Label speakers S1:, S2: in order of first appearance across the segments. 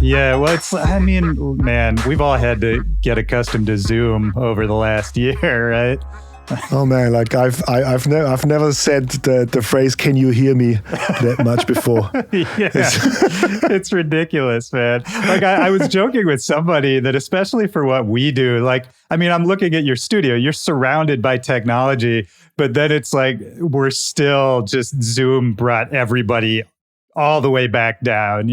S1: Yeah. Well, man, we've all had to get accustomed to Zoom over the last year, right?
S2: Oh man, like I've never said the phrase "Can you hear me?" that much before.
S1: It's ridiculous, man. Like I was joking with somebody that especially for what we do, I'm looking at your studio, you're surrounded by technology, but then it's like we're still just Zoom brought everybody all the way back down,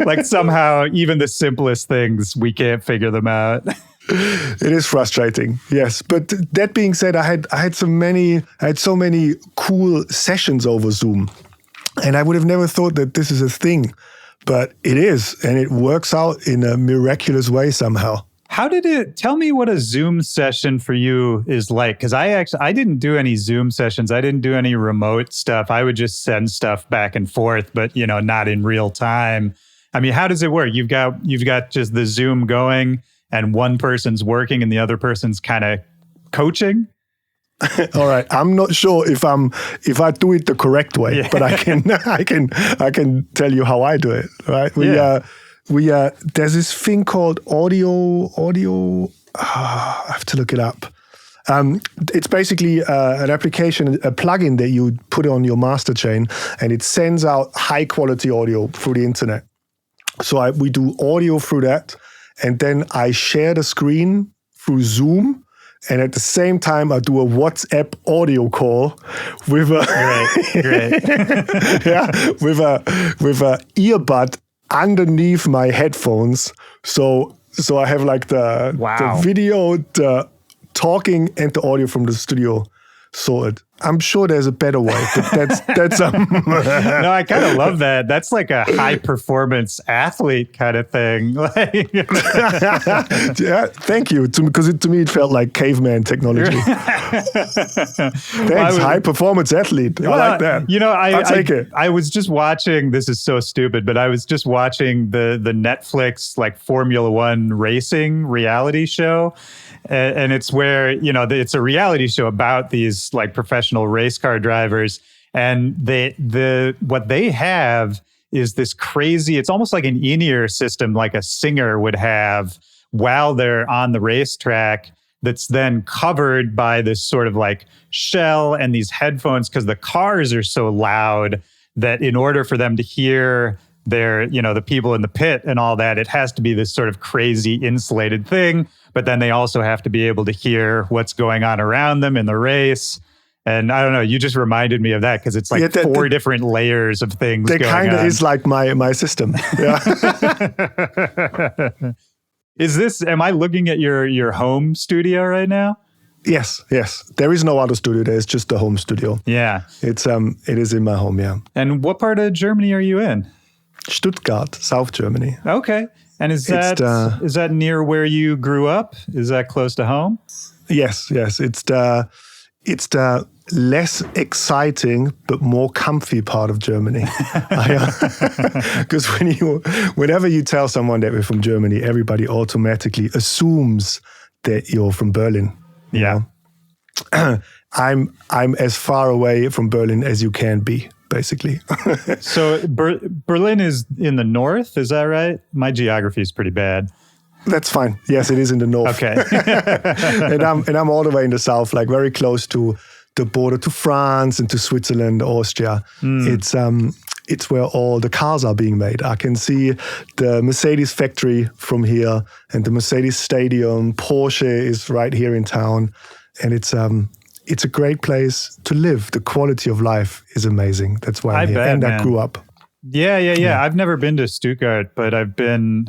S1: like somehow even the simplest things, we can't figure them out.
S2: It is frustrating, yes. But that being said, I had so many cool sessions over Zoom, and I would have never thought that this is a thing, but it is, and it works out in a miraculous way somehow.
S1: Tell me what a Zoom session for you is like? Because I didn't do any Zoom sessions. I didn't do any remote stuff. I would just send stuff back and forth, but not in real time. I mean, how does it work? You've got just the Zoom going, and one person's working and the other person's kind of coaching?
S2: All right, I'm not sure if I do it the correct way, but I can tell you how I do it. Right? There's this thing called audio. I have to look it up. It's basically an application, a plugin that you put on your master chain, and it sends out high quality audio through the internet. So we do audio through that. And then I share the screen through Zoom, and at the same time I do a WhatsApp audio call with a with a earbud underneath my headphones. So I have like the video, the talking, and the audio from the studio sorted. I'm sure there's a better way, but that's
S1: No, I kind of love that. That's like a high performance athlete kind of thing.
S2: Yeah, thank you. Because to me it felt like caveman technology. Thanks, high performance athlete. I like that. I'll take it.
S1: I was just watching. This is so stupid, but I was just watching the Netflix like Formula One racing reality show. And it's where, it's a reality show about these like professional race car drivers. And what they have is this crazy, it's almost like an in-ear system, like a singer would have while they're on the racetrack, that's then covered by this sort of like shell and these headphones, because the cars are so loud that in order for them to hear the people in the pit and all that, it has to be this sort of crazy insulated thing. But then they also have to be able to hear what's going on around them in the race. And I don't know, you just reminded me of that, because it's like four different layers of things going on. That kind of
S2: is like my system. Yeah.
S1: Am I looking at your home studio right now?
S2: Yes. There is no other studio. There's just the home studio.
S1: Yeah.
S2: It is in my home, yeah.
S1: And what part of Germany are you in?
S2: Stuttgart, South Germany.
S1: Okay. And is that near where you grew up? Is that close to home?
S2: Yes. It's the less exciting but more comfy part of Germany. Because whenever you tell someone that we're from Germany, everybody automatically assumes that you're from Berlin.
S1: Yeah.
S2: I'm as far away from Berlin as you can be, basically.
S1: So Berlin is in the north, is that right? My geography is pretty bad.
S2: That's fine. Yes, it is in the north.
S1: Okay.
S2: and I'm all the way in the south, like very close to the border to France and to Switzerland, Austria. It's where all the cars are being made. I can see the Mercedes factory from here, and the Mercedes stadium. Porsche is right here in town, and it's a great place to live. The quality of life is amazing. That's why I'm here. And I grew up.
S1: Yeah. I've never been to Stuttgart, but I've been...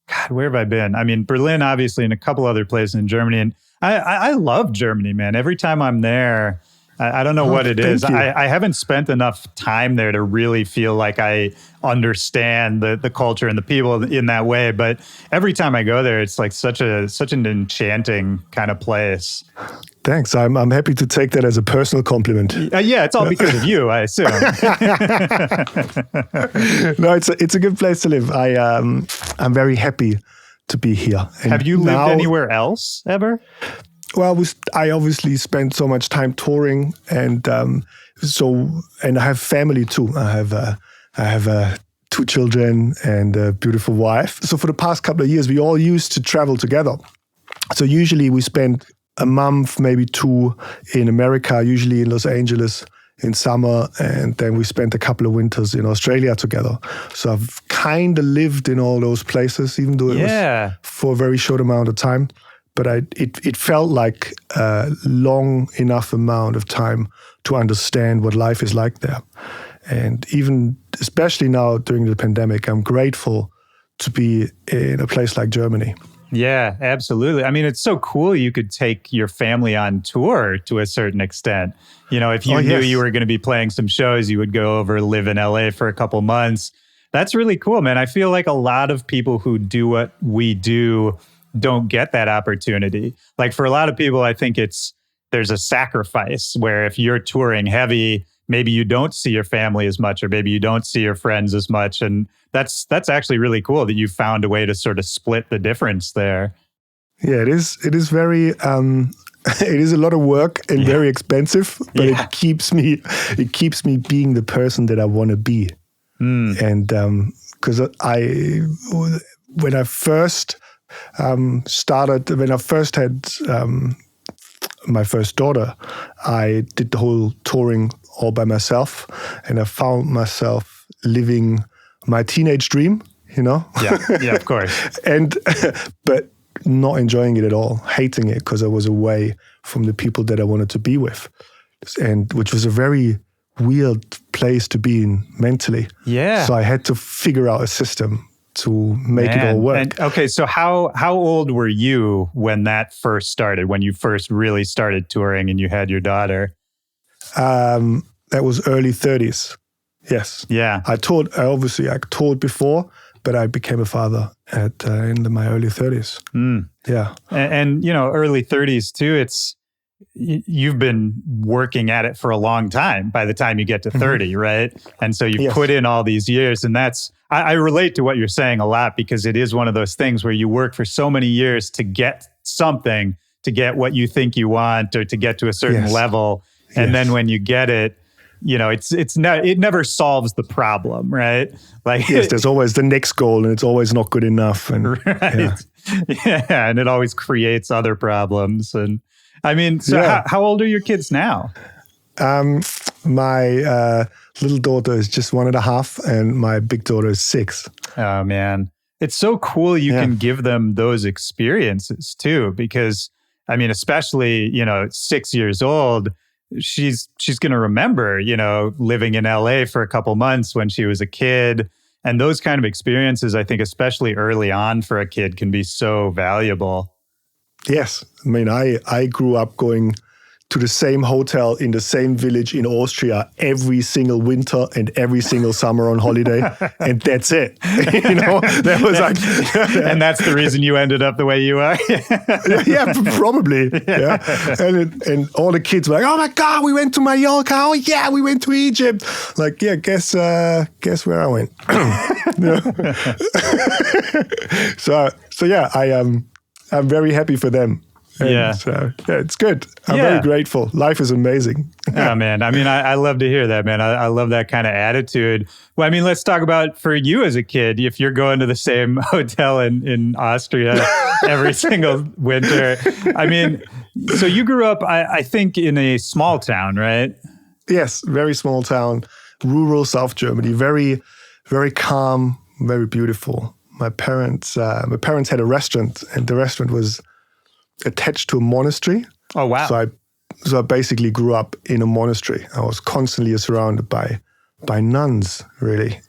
S1: God, where have I been? I mean, Berlin, obviously, and a couple other places in Germany. And I love Germany, man. Every time I'm there, I don't know what it is. I haven't spent enough time there to really feel like I understand the culture and the people in that way. But every time I go there, it's like such an enchanting kind of place.
S2: Thanks. I'm happy to take that as a personal compliment.
S1: Yeah, it's all because of you, I assume.
S2: No, it's a good place to live. I'm very happy to be here.
S1: And have you lived anywhere else ever?
S2: Well, I obviously spent so much time touring, and I have family too. I have 2 children and a beautiful wife. So for the past couple of years, we all used to travel together. So usually we spend a month, maybe 2 in America, usually in Los Angeles in summer, and then we spent a couple of winters in Australia together. So I've kind of lived in all those places, even though it was for a very short amount of time. But it felt like a long enough amount of time to understand what life is like there. And even, especially now during the pandemic, I'm grateful to be in a place like Germany.
S1: Yeah, absolutely. I mean, it's so cool you could take your family on tour to a certain extent. You know, if you knew you were going to be playing some shows, you would go over, live in LA for a couple months. That's really cool, man. I feel like a lot of people who do what we do don't get that opportunity. Like for a lot of people, I think there's a sacrifice where if you're touring heavy, maybe you don't see your family as much, or maybe you don't see your friends as much. And that's actually really cool that you found a way to sort of split the difference there.
S2: Yeah, it is very, it is a lot of work and very expensive, but it keeps me being the person that I want to be. And because when I first had my first daughter, I did the whole touring all by myself, and I found myself living my teenage dream, you know?
S1: Yeah, of course.
S2: But not enjoying it at all, hating it because I was away from the people that I wanted to be with, and which was a very weird place to be in mentally.
S1: Yeah.
S2: So I had to figure out a system to make it all work.
S1: And, okay, so how old were you when that first started, when you first really started touring and you had your daughter?
S2: That was early 30s. Yes.
S1: Yeah.
S2: I toured before, but I became a father in my early 30s. Yeah.
S1: And you know, early 30s too, you've been working at it for a long time by the time you get to 30, right? And so you've put in all these years, and I relate to what you're saying a lot, because it is one of those things where you work for so many years to get something, to get what you think you want, or to get to a certain level. And then when you get it, you know, it never solves the problem, right? Like,
S2: yes, there's always the next goal, and it's always not good enough. And
S1: and it always creates other problems. And I mean, so how old are your kids now?
S2: My little daughter is just 1.5, and my big daughter is 6.
S1: Oh man, it's so cool you can give them those experiences too, because I mean, especially, you know, 6 years old, she's going to remember, you know, living in LA for a couple months when she was a kid. And those kind of experiences, I think, especially early on for a kid, can be so valuable.
S2: Yes. I mean, I grew up going to the same hotel in the same village in Austria every single winter and every single summer on holiday. And that's it. You know, that was like...
S1: And that's the reason you ended up the way you are?
S2: Yeah, probably. Yeah. And all the kids were like, oh my God, we went to Mallorca. Oh yeah, we went to Egypt. Like, yeah, guess where I went. So yeah, I'm very happy for them. And so, it's good. I'm very grateful. Life is amazing.
S1: Oh, man. I mean, I love to hear that, man. I love that kind of attitude. Well, I mean, let's talk about for you as a kid, if you're going to the same hotel in Austria every single winter. I mean, so you grew up, I think, in a small town, right?
S2: Yes, very small town, rural South Germany, very, very calm, very beautiful. My parents had a restaurant, and the restaurant was attached to a monastery.
S1: Oh, wow.
S2: So I basically grew up in a monastery. I was constantly surrounded by nuns, really.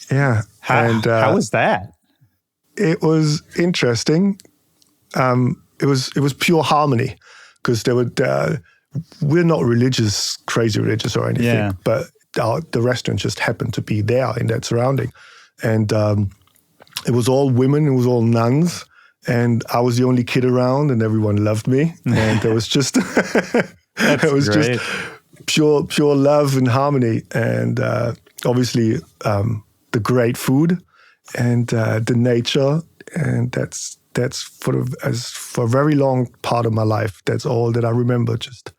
S2: Yeah.
S1: How was that?
S2: It was interesting. It was pure harmony, because we're not crazy religious or anything, but the restaurant just happened to be there in that surrounding. And it was all women, it was all nuns. And I was the only kid around, and everyone loved me. And there was just, just pure love and harmony. And obviously the great food and the nature. And that's for a very long part of my life. That's all that I remember. Just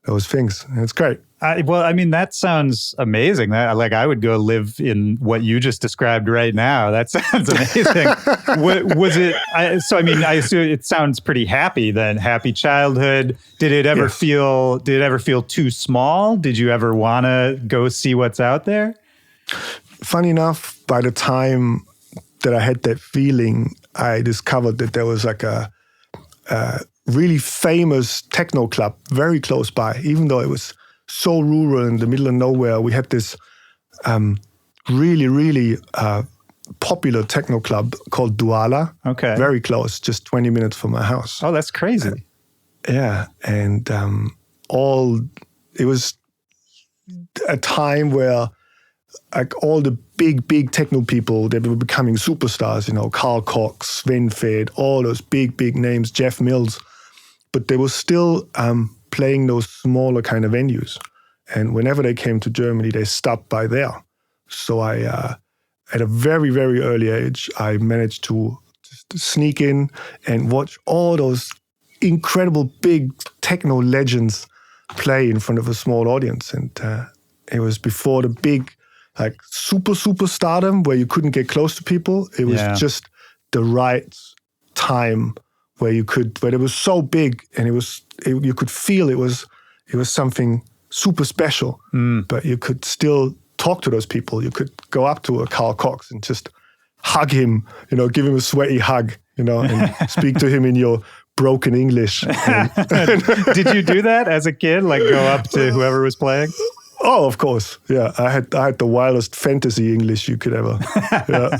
S2: those things. And it's great.
S1: Well, I mean, that sounds amazing. Like I would go live in what you just described right now. That sounds amazing. Was it? I assume it sounds pretty happy then. Happy childhood. Did it ever feel too small? Did you ever want to go see what's out there?
S2: Funny enough, by the time that I had that feeling, I discovered that there was like a really famous techno club very close by, even though it was so rural in the middle of nowhere. We had this really, really popular techno club called Douala.
S1: Okay.
S2: Very close, just 20 minutes from my house.
S1: Oh, that's crazy.
S2: Yeah. And it was a time where like all the big techno people, they were becoming superstars, Carl Cox, Sven Fed, all those big names, Jeff Mills. But they were still playing those smaller kind of venues. And whenever they came to Germany, they stopped by there. So I, at a very, very early age, I managed to sneak in and watch all those incredible big techno legends play in front of a small audience. And it was before the big, like super stardom where you couldn't get close to people. It was just the right time where it was so big and you could feel it was something super special, but you could still talk to those people. You could go up to a Carl Cox and just hug him, give him a sweaty hug, and speak to him in your broken English.
S1: Did you do that as a kid? Like go up to whoever was playing?
S2: Oh, of course. Yeah. I had the wildest fantasy English you could ever. Yeah.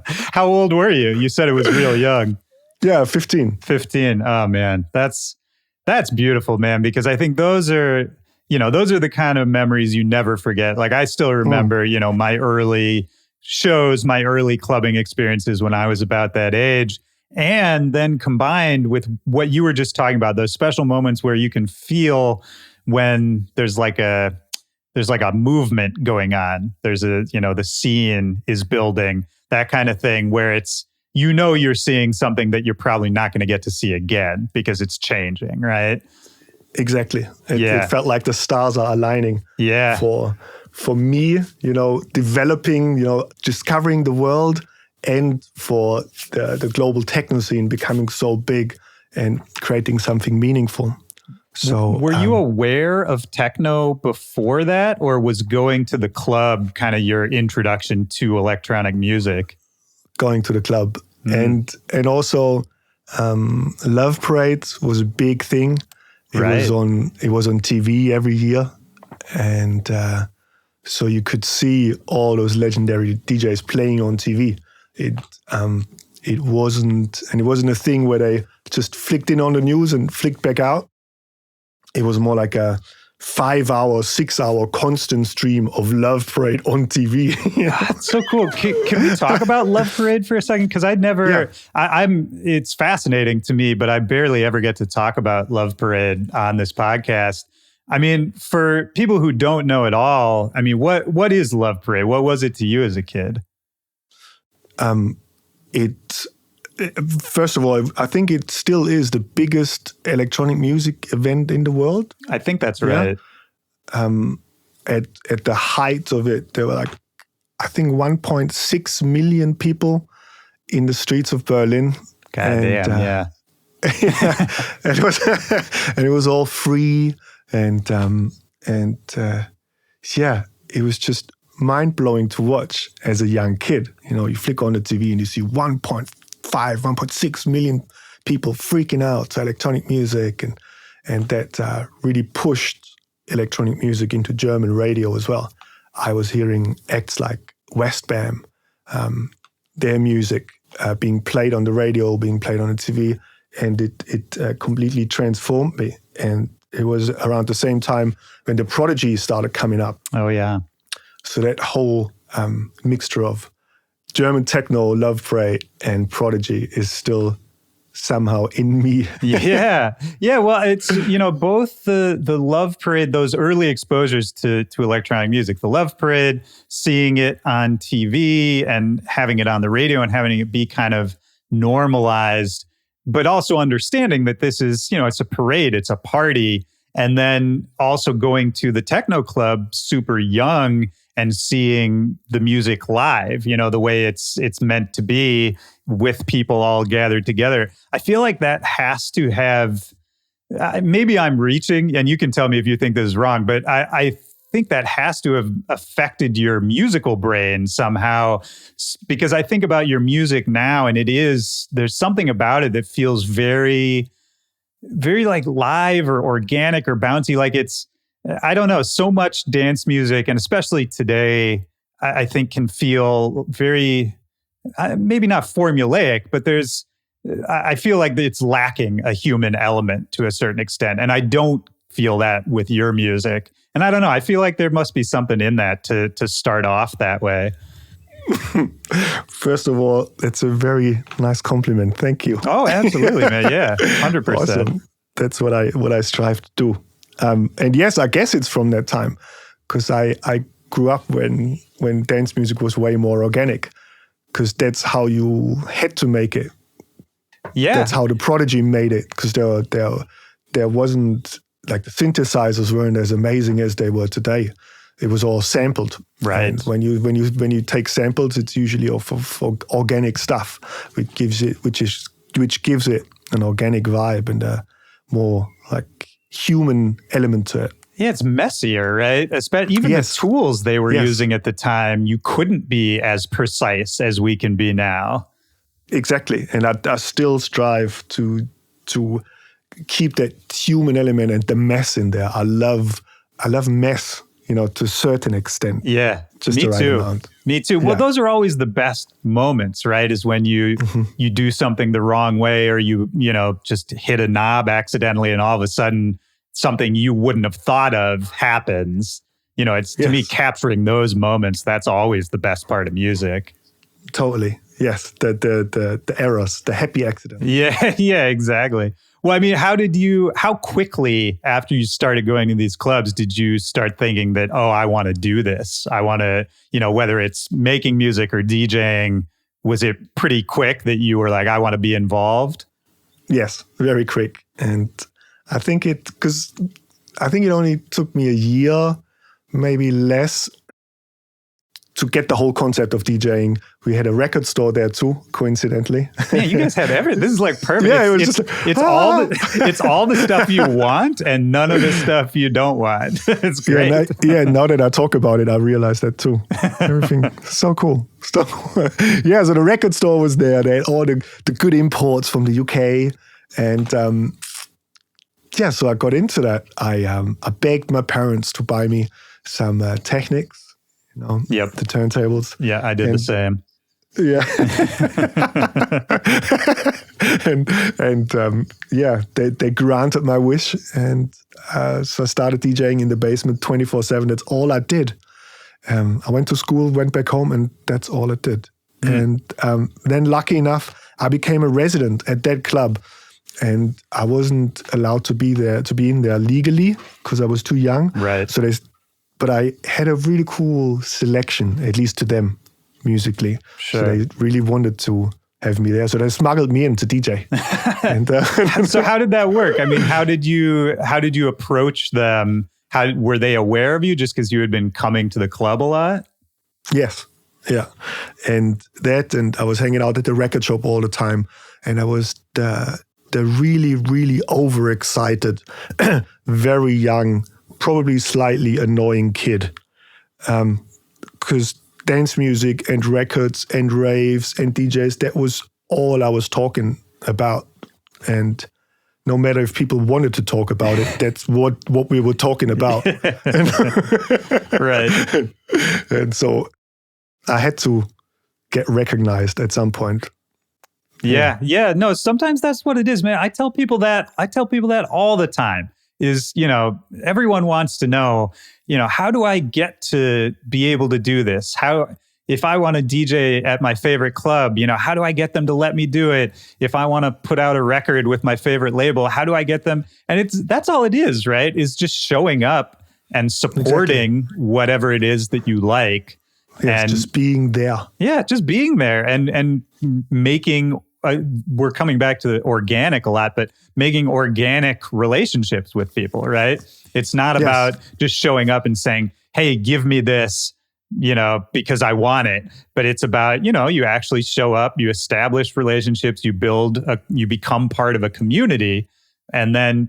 S1: How old were you? You said it was real young.
S2: Yeah, 15.
S1: 15. Oh man, that's beautiful, man, because I think those are the kind of memories you never forget. Like I still remember, my early shows, my early clubbing experiences when I was about that age. And then combined with what you were just talking about, those special moments where you can feel when there's like a movement going on. There's the scene is building, that kind of thing where it's, you're seeing something that you're probably not going to get to see again because it's changing, right?
S2: Exactly. It felt like the stars are aligning.
S1: Yeah.
S2: For me, developing, discovering the world, and for the global techno scene becoming so big and creating something meaningful. So,
S1: were you aware of techno before that, or was going to the club kind of your introduction to electronic music?
S2: Going to the club. And also Love Parade was a big thing. It was on TV every year. And so you could see all those legendary DJs playing on TV. It wasn't a thing where they just flicked in on the news and flicked back out. It was more like a 5-hour, 6-hour constant stream of Love Parade on TV.
S1: That's so cool. Can we talk about Love Parade for a second? Because it's fascinating to me, but I barely ever get to talk about Love Parade on this podcast. I mean, for people who don't know at all, I mean, what is Love Parade? What was it to you as a kid?
S2: First of all, I think it still is the biggest electronic music event in the world.
S1: I think that's right.
S2: At the height of it, there were I think 1.6 million people in the streets of Berlin.
S1: God damn, yeah.
S2: And it was all free, and it was just mind-blowing to watch as a young kid. You flick on the TV and you see 1.6 million people freaking out to electronic music, and that really pushed electronic music into German radio as well. I was hearing acts like Westbam, their music being played on the radio, being played on the TV, and it completely transformed me. And it was around the same time when the Prodigy started coming up.
S1: Oh, yeah.
S2: So that whole mixture of German techno, Love Parade, and Prodigy is still somehow in me.
S1: Yeah. Well, it's, both the Love Parade, those early exposures to electronic music, the Love Parade, seeing it on TV and having it on the radio and having it be kind of normalized, but also understanding that this is, it's a parade, it's a party. And then also going to the techno club super young and seeing the music live, the way it's meant to be with people all gathered together. I feel like that has to have, maybe I'm reaching, and you can tell me if you think this is wrong, but I think that has to have affected your musical brain somehow, because I think about your music now, and there's something about it that feels very, very like live or organic or bouncy. Like it's, I don't know, so much dance music, and especially today, I think can feel very, maybe not formulaic, but I feel like it's lacking a human element to a certain extent. And I don't feel that with your music. And I don't know, I feel like there must be something in that to start off that way.
S2: First of all, it's a very nice compliment. Thank you.
S1: Oh, absolutely, man. Yeah, 100%.
S2: Awesome. That's what I strive to do. And yes, I guess it's from that time, because I grew up when dance music was way more organic, because that's how you had to make it.
S1: Yeah,
S2: that's how the Prodigy made it, because there wasn't, like, the synthesizers weren't as amazing as they were today. It was all sampled.
S1: Right.
S2: And when you take samples, it's usually of organic stuff, which gives it an organic vibe and a more like human element to it.
S1: Yeah, it's messier, right? Even the tools they were using at the time, you couldn't be as precise as we can be now. Exactly.
S2: And I still strive to keep that human element and the mess in there. I love mess, to a certain extent.
S1: Yeah,
S2: just
S1: me
S2: the right
S1: too.
S2: amount.
S1: Me too. Well, those are always the best moments, right? Is when you do something the wrong way, or you just hit a knob accidentally, and all of a sudden something you wouldn't have thought of happens. It's to me, capturing those moments. That's always the best part of music.
S2: Totally. Yes, the errors, the happy accident.
S1: Yeah, exactly. Well, I mean, how quickly after you started going to these clubs did you start thinking that, oh, I want to do this? I want to, whether it's making music or DJing, was it pretty quick that you were like, I want to be involved?
S2: Yes, very quick. And I think it only took me a year, maybe less, to get the whole concept of DJing. We had a record store there too, coincidentally.
S1: Yeah, you guys had everything. This is like perfect.
S2: Yeah,
S1: it's all the stuff you want and none of the stuff you don't want. It's great.
S2: Now that I talk about it, I realize that too. Everything so cool. So the record store was there. They had all the good imports from the UK, and so I got into that. I begged my parents to buy me some Technics. The turntables.
S1: Yeah, I did the same.
S2: Yeah. They granted my wish. And so I started DJing in the basement 24/7. That's all I did. I went to school, went back home, and that's all I did. And then lucky enough, I became a resident at that club. And I wasn't allowed to be in there legally because I was too young.
S1: Right.
S2: But I had a really cool selection, at least to them, musically.
S1: Sure.
S2: So they really wanted to have me there. So they smuggled me in to DJ.
S1: So how did that work? I mean, how did you approach them? How were they aware of you just because you had been coming to the club a lot?
S2: Yes. Yeah. And I was hanging out at the record shop all the time. And I was the really, really overexcited, very young, probably slightly annoying kid, because dance music and records and raves and DJs, that was all I was talking about. And no matter if people wanted to talk about it, that's what we were talking about.
S1: Right.
S2: And so I had to get recognized at some point.
S1: Yeah. No, sometimes that's what it is, man. I tell people that all the time. Is, everyone wants to know, how do I get to be able to do this? If I want to DJ at my favorite club, how do I get them to let me do it? If I want to put out a record with my favorite label, how do I get them? And that's all it is, right? Is just showing up and supporting whatever it is that you like.
S2: Yes, and just being there.
S1: Yeah, just being there and making we're coming back to the organic a lot, but making organic relationships with people, right? It's not about just showing up and saying, hey, give me this, because I want it. But it's about, you actually show up, you establish relationships, you become part of a community. And then,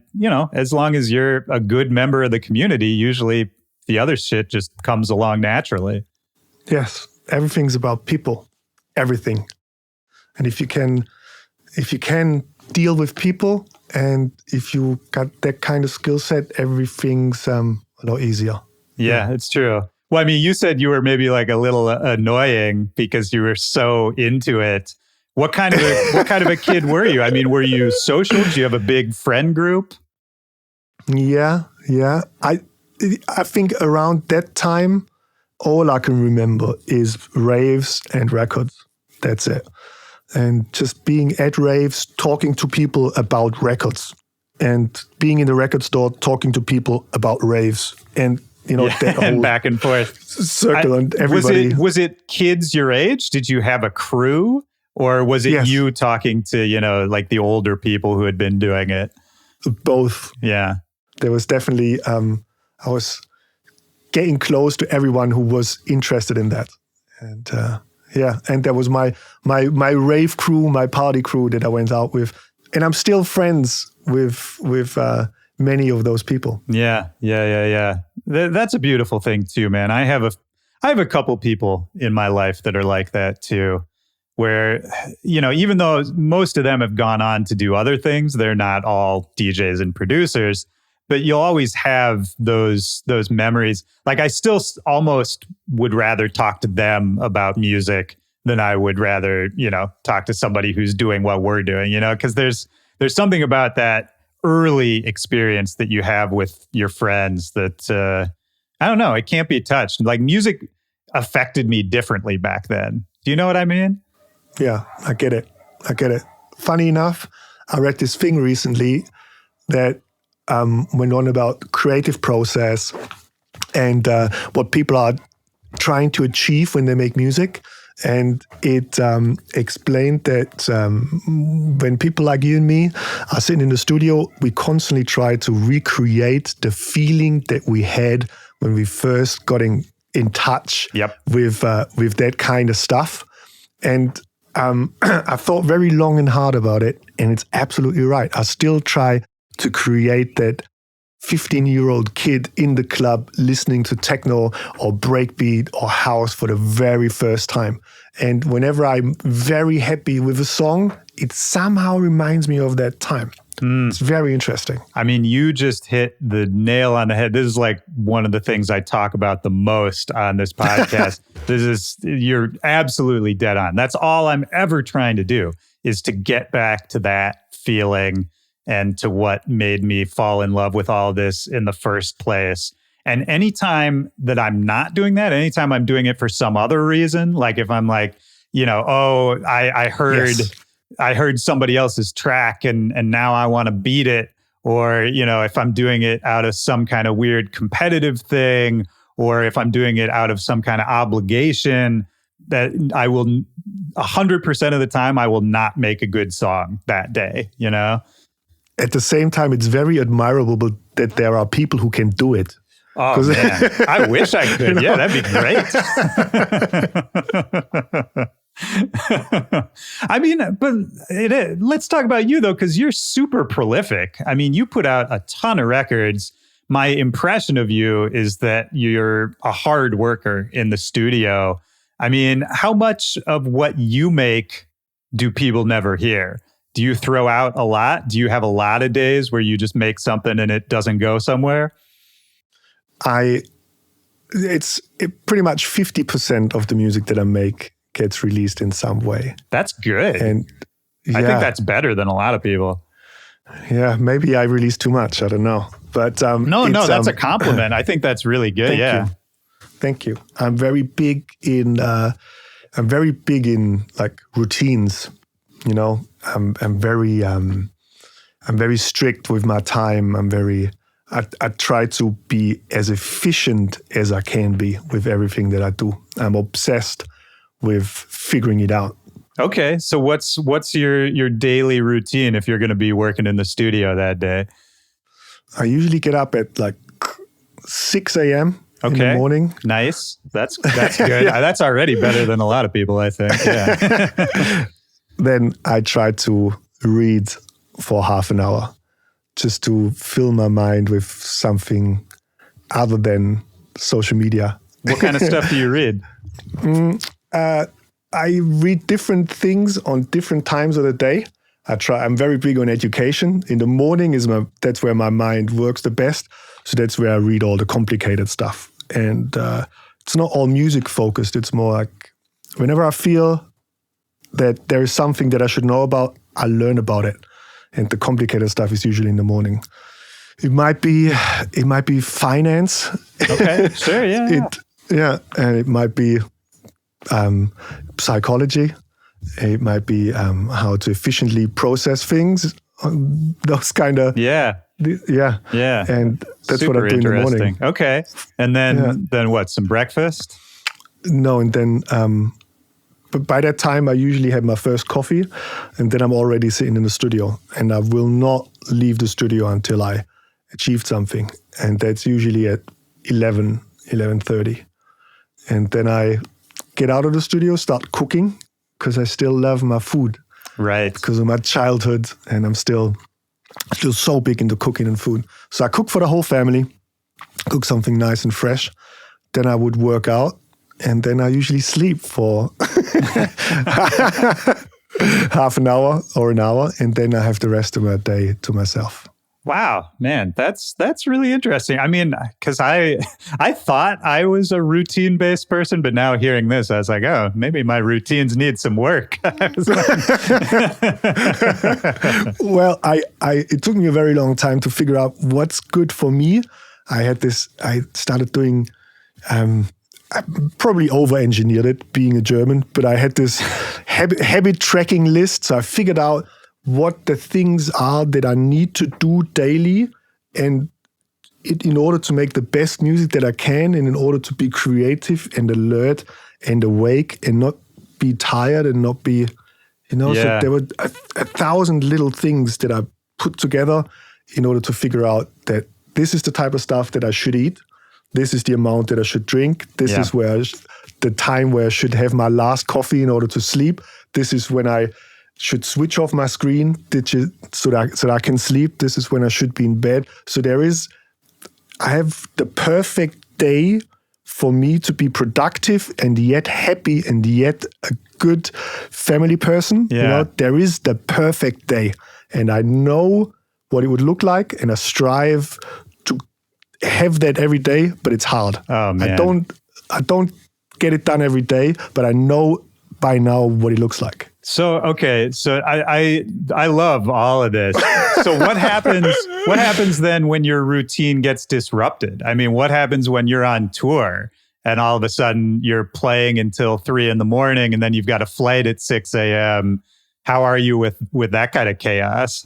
S1: as long as you're a good member of the community, usually the other shit just comes along naturally.
S2: Yes. Everything's about people. Everything. And if you can deal with people, and if you got that kind of skill set, everything's a lot easier.
S1: Yeah, it's true. Well, I mean, you said you were maybe like a little annoying because you were so into it. What kind of a kid were you? I mean, were you social? Did you have a big friend group?
S2: Yeah. I think around that time, all I can remember is raves and records. That's it. And just being at raves, talking to people about records, and being in the record store, talking to people about raves, and that whole
S1: and back and forth
S2: circle, and everybody.
S1: Was it kids your age? Did you have a crew, or was it you talking to like the older people who had been doing it?
S2: Both.
S1: Yeah,
S2: there was definitely. I was getting close to everyone who was interested in that, and and there was my rave crew, my party crew that I went out with, and I'm still friends with many of those people. Yeah.
S1: That's a beautiful thing too, man. I have a couple people in my life that are like that too, where even though most of them have gone on to do other things, they're not all DJs and producers. But you'll always have those memories. Like I still almost would rather talk to them about music than I would rather, talk to somebody who's doing what we're doing, because there's something about that early experience that you have with your friends that, I don't know, it can't be touched. Like music affected me differently back then. Do you know what I mean?
S2: Yeah, I get it. Funny enough, I read this thing recently that went on about creative process and what people are trying to achieve when they make music. And it explained that when people like you and me are sitting in the studio, we constantly try to recreate the feeling that we had when we first got in touch with that kind of stuff. And I thought very long and hard about it, and it's absolutely right. I still try to create that 15-year-old kid in the club listening to techno or breakbeat or house for the very first time. And whenever I'm very happy with a song, it somehow reminds me of that time. It's very interesting.
S1: I mean, you just hit the nail on the head. This is like one of the things I talk about the most on this podcast. You're absolutely dead on. That's all I'm ever trying to do, is to get back to that feeling and to what made me fall in love with all of this in the first place. And anytime that I'm not doing that, anytime I'm doing it for some other reason, like if I'm like, I heard somebody else's track and now I want to beat it, or, if I'm doing it out of some kind of weird competitive thing, or if I'm doing it out of some kind of obligation, that I will 100% of the time, I will not make a good song that day,
S2: At the same time, it's very admirable that there are people who can do it.
S1: Oh, man. I wish I could. Yeah, that'd be great. I mean, but let's talk about you, though, because you're super prolific. I mean, you put out a ton of records. My impression of you is that you're a hard worker in the studio. I mean, how much of what you make do people never hear? Do you throw out a lot? Do you have a lot of days where you just make something and it doesn't go somewhere?
S2: It's pretty much 50% of the music that I make gets released in some way.
S1: That's good.
S2: And
S1: I think that's better than a lot of people.
S2: Yeah, maybe I release too much. I don't know. But
S1: no, that's a compliment. I think that's really good.
S2: Thank you. I'm very big in like routines. I'm very strict with my time. I try to be as efficient as I can be with everything that I do. I'm obsessed with figuring it out.
S1: Okay, so what's your daily routine if you're going to be working in the studio that day?
S2: I usually get up at like 6 a.m. in the morning.
S1: Nice. That's good. Yeah. That's already better than a lot of people, I think. Yeah.
S2: Then I try to read for half an hour just to fill my mind with something other than social media.
S1: What kind of stuff do you read?
S2: I read different things on different times of the day. I'm very big on education. In the morning that's where my mind works the best. So that's where I read all the complicated stuff. And it's not all music focused. It's more like whenever I feel that there is something that I should know about, I learn about it. And the complicated stuff is usually in the morning. It might be finance.
S1: Okay, sure, yeah.
S2: And it might be psychology. It might be how to efficiently process things. Those kind of
S1: yeah.
S2: And that's
S1: super
S2: what I do in the morning.
S1: Okay, and then what? Some breakfast?
S2: No, and then but by that time I usually have my first coffee, and then I'm already sitting in the studio, and I will not leave the studio until I achieved something, and that's usually at 11:30, and then I get out of the studio, start cooking, because I still love my food.
S1: Right.
S2: Because of my childhood, and I'm still so big into cooking and food. So I cook for the whole family, cook something nice and fresh. Then I would work out, and then I usually sleep for half an hour or an hour, and then I have the rest of my day to myself.
S1: Wow, man, that's really interesting. I mean, because I thought I was a routine-based person, but now hearing this, I was like, oh, maybe my routines need some work.
S2: Well, it took me a very long time to figure out what's good for me. I started doing, I probably over-engineered it being a German, but I had this habit tracking list. So I figured out what the things are that I need to do daily, and in order to make the best music that I can, and in order to be creative and alert and awake and not be tired and not be, so there were a thousand little things that I put together in order to figure out that this is the type of stuff that I should eat. This is the amount that I should drink. This is where the time where I should have my last coffee in order to sleep. This is when I should switch off my screen so that I can sleep. This is when I should be in bed. So I have the perfect day for me to be productive and yet happy and yet a good family person.
S1: Yeah.
S2: There is the perfect day, and I know what it would look like, and I strive to have that every day, but it's hard.
S1: Oh, man.
S2: I don't get it done every day, but I know by now what it looks like.
S1: So, okay. So I love all of this. So what happens then when your routine gets disrupted? I mean, what happens when you're on tour and all of a sudden you're playing until 3 a.m. and then you've got a flight at 6 a.m. How are you with that kind of chaos?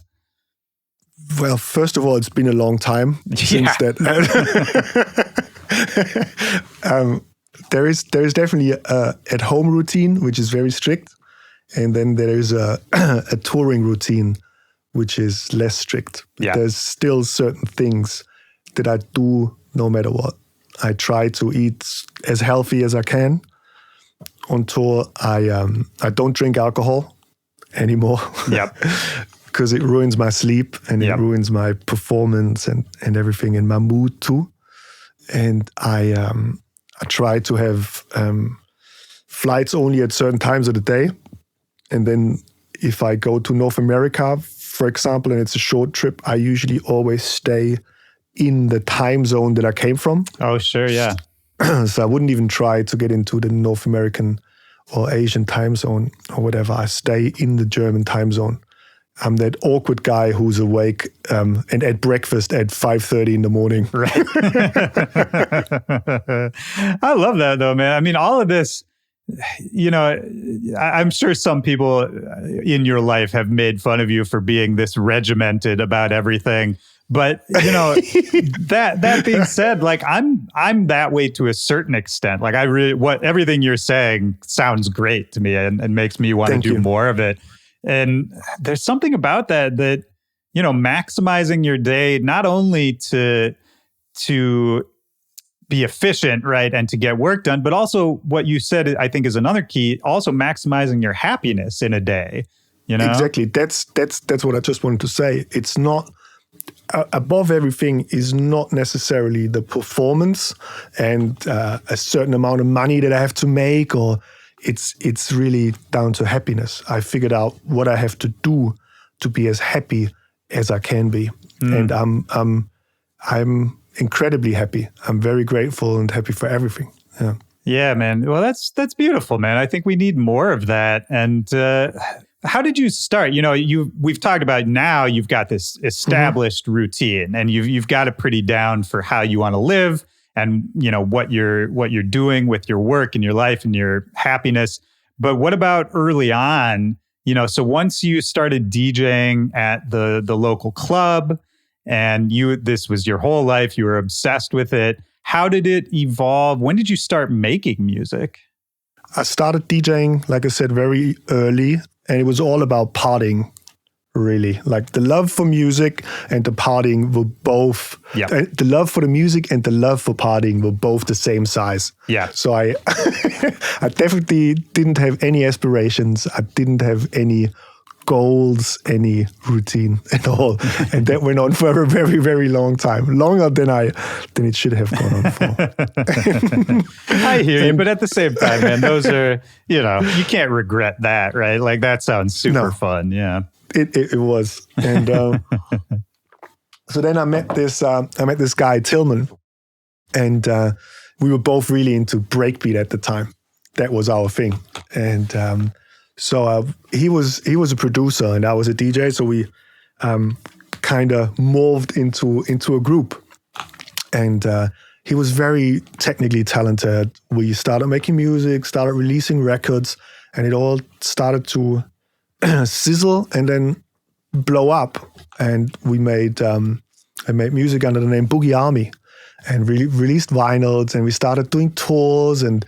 S2: Well, first of all, it's been a long time since that. There is definitely a at-home routine, which is very strict. And then there is a touring routine, which is less strict. But there's still certain things that I do no matter what. I try to eat as healthy as I can. On tour, I don't drink alcohol anymore.
S1: Yep.
S2: Because it ruins my sleep, and it ruins my performance and everything, and my mood too. And I try to have flights only at certain times of the day. And then if I go to North America, for example, and it's a short trip, I usually always stay in the time zone that I came from.
S1: Oh, sure, yeah.
S2: So I wouldn't even try to get into the North American or Asian time zone or whatever. I stay in the German time zone. I'm that awkward guy who's awake and at breakfast at 5:30 in the morning.
S1: Right. I love that though, man. I mean, all of this, I'm sure some people in your life have made fun of you for being this regimented about everything. But that being said, like I'm that way to a certain extent. Like everything you're saying sounds great to me and makes me want to do more of it. And there's something about that maximizing your day, not only to be efficient, right, and to get work done, but also what you said, I think, is another key, also maximizing your happiness in a day.
S2: Exactly. That's what I just wanted to say. It's not above everything is not necessarily the performance and a certain amount of money that I have to make, or it's really down to happiness. I figured out what I have to do to be as happy as I can be, and I'm incredibly happy. I'm very grateful and happy for everything. Yeah.
S1: Yeah, man. Well, that's beautiful, man. I think we need more of that. And how did you start? We've talked about now you've got this established routine, and you've got it pretty down for how you want to live, and what you're doing with your work and your life and your happiness. But what about early on? So once you started DJing at the local club, and this was your whole life, you were obsessed with it. How did it evolve? When did you start making music?
S2: I started DJing, like I said, very early, and it was all about partying, really. Like the love for music and the partying were both, the love for the music and the love for partying were both the same size.
S1: Yeah.
S2: So I definitely didn't have any aspirations. I didn't have any goals, any routine at all. And that went on for a very, very long time. Longer than it should have gone on for.
S1: I hear you, but at the same time, man, those are, you can't regret that, right? Like that sounds super fun. Yeah.
S2: It was. And so then I met this guy, Tillman, and we were both really into breakbeat at the time. That was our thing. And so he was a producer and I was a DJ. So we kind of morphed into a group. And he was very technically talented. We started making music, started releasing records, and it all started to sizzle and then blow up. And we made I made music under the name Boogie Army, and released vinyls, and we started doing tours and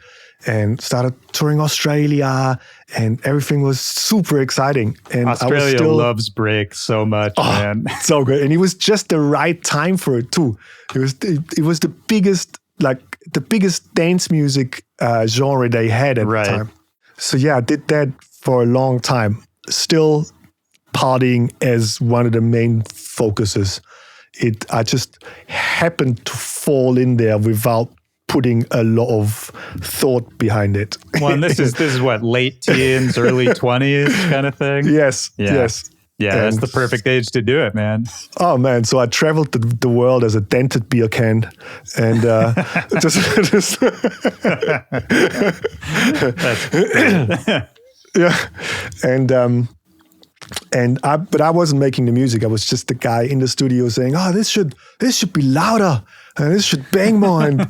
S2: started touring Australia, and everything was super exciting. And
S1: Australia loves break so much, man.
S2: So good. And it was just the right time for it too. It was the biggest dance music genre they had at the time. So yeah, I did that for a long time. Still partying as one of the main focuses. I just happened to fall in there without putting a lot of thought behind it.
S1: Well, and this is what, late teens, early 20s kind of thing?
S2: Yes, yes.
S1: Yeah, and that's the perfect age to do it, man.
S2: Oh, man. So I traveled the world as a dented beer can. And just yeah. But I wasn't making the music. I was just the guy in the studio saying, this should be louder. And this should bang more. And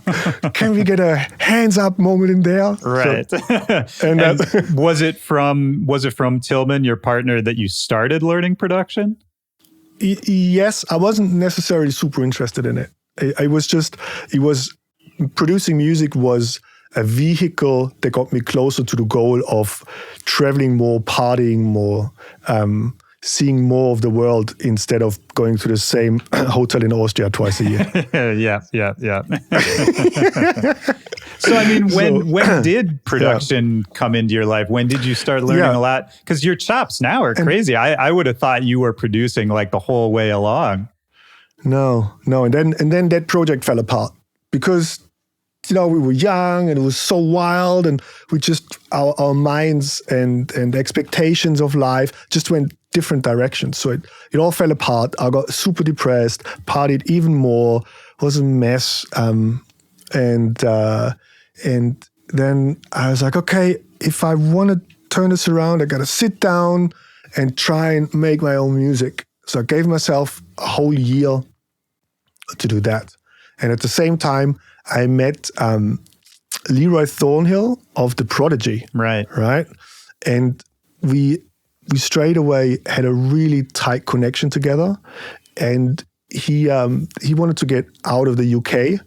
S2: can we get a hands up moment in there?
S1: Right. So, and was it from Tillman, your partner, that you started learning production?
S2: Yes, I wasn't necessarily super interested in it. Producing music was a vehicle that got me closer to the goal of traveling more, partying more, seeing more of the world instead of going to the same hotel in Austria twice a year.
S1: Yeah. So, I mean, when did production come into your life? When did you start learning a lot? Because your chops now are crazy. I would have thought you were producing like the whole way along. No. And then that project fell apart because, we were young and it was so wild, and we just, our minds and expectations of life just went different directions. So it all fell apart. I got super depressed, partied even more, was a mess. And then I was like, okay, if I want to turn this around, I got to sit down and try and make my own music. So I gave myself a whole year to do that. And at the same time, I met Leroy Thornhill of the Prodigy. Right. And we straight away had a really tight connection together. And
S2: he wanted to get out of the UK,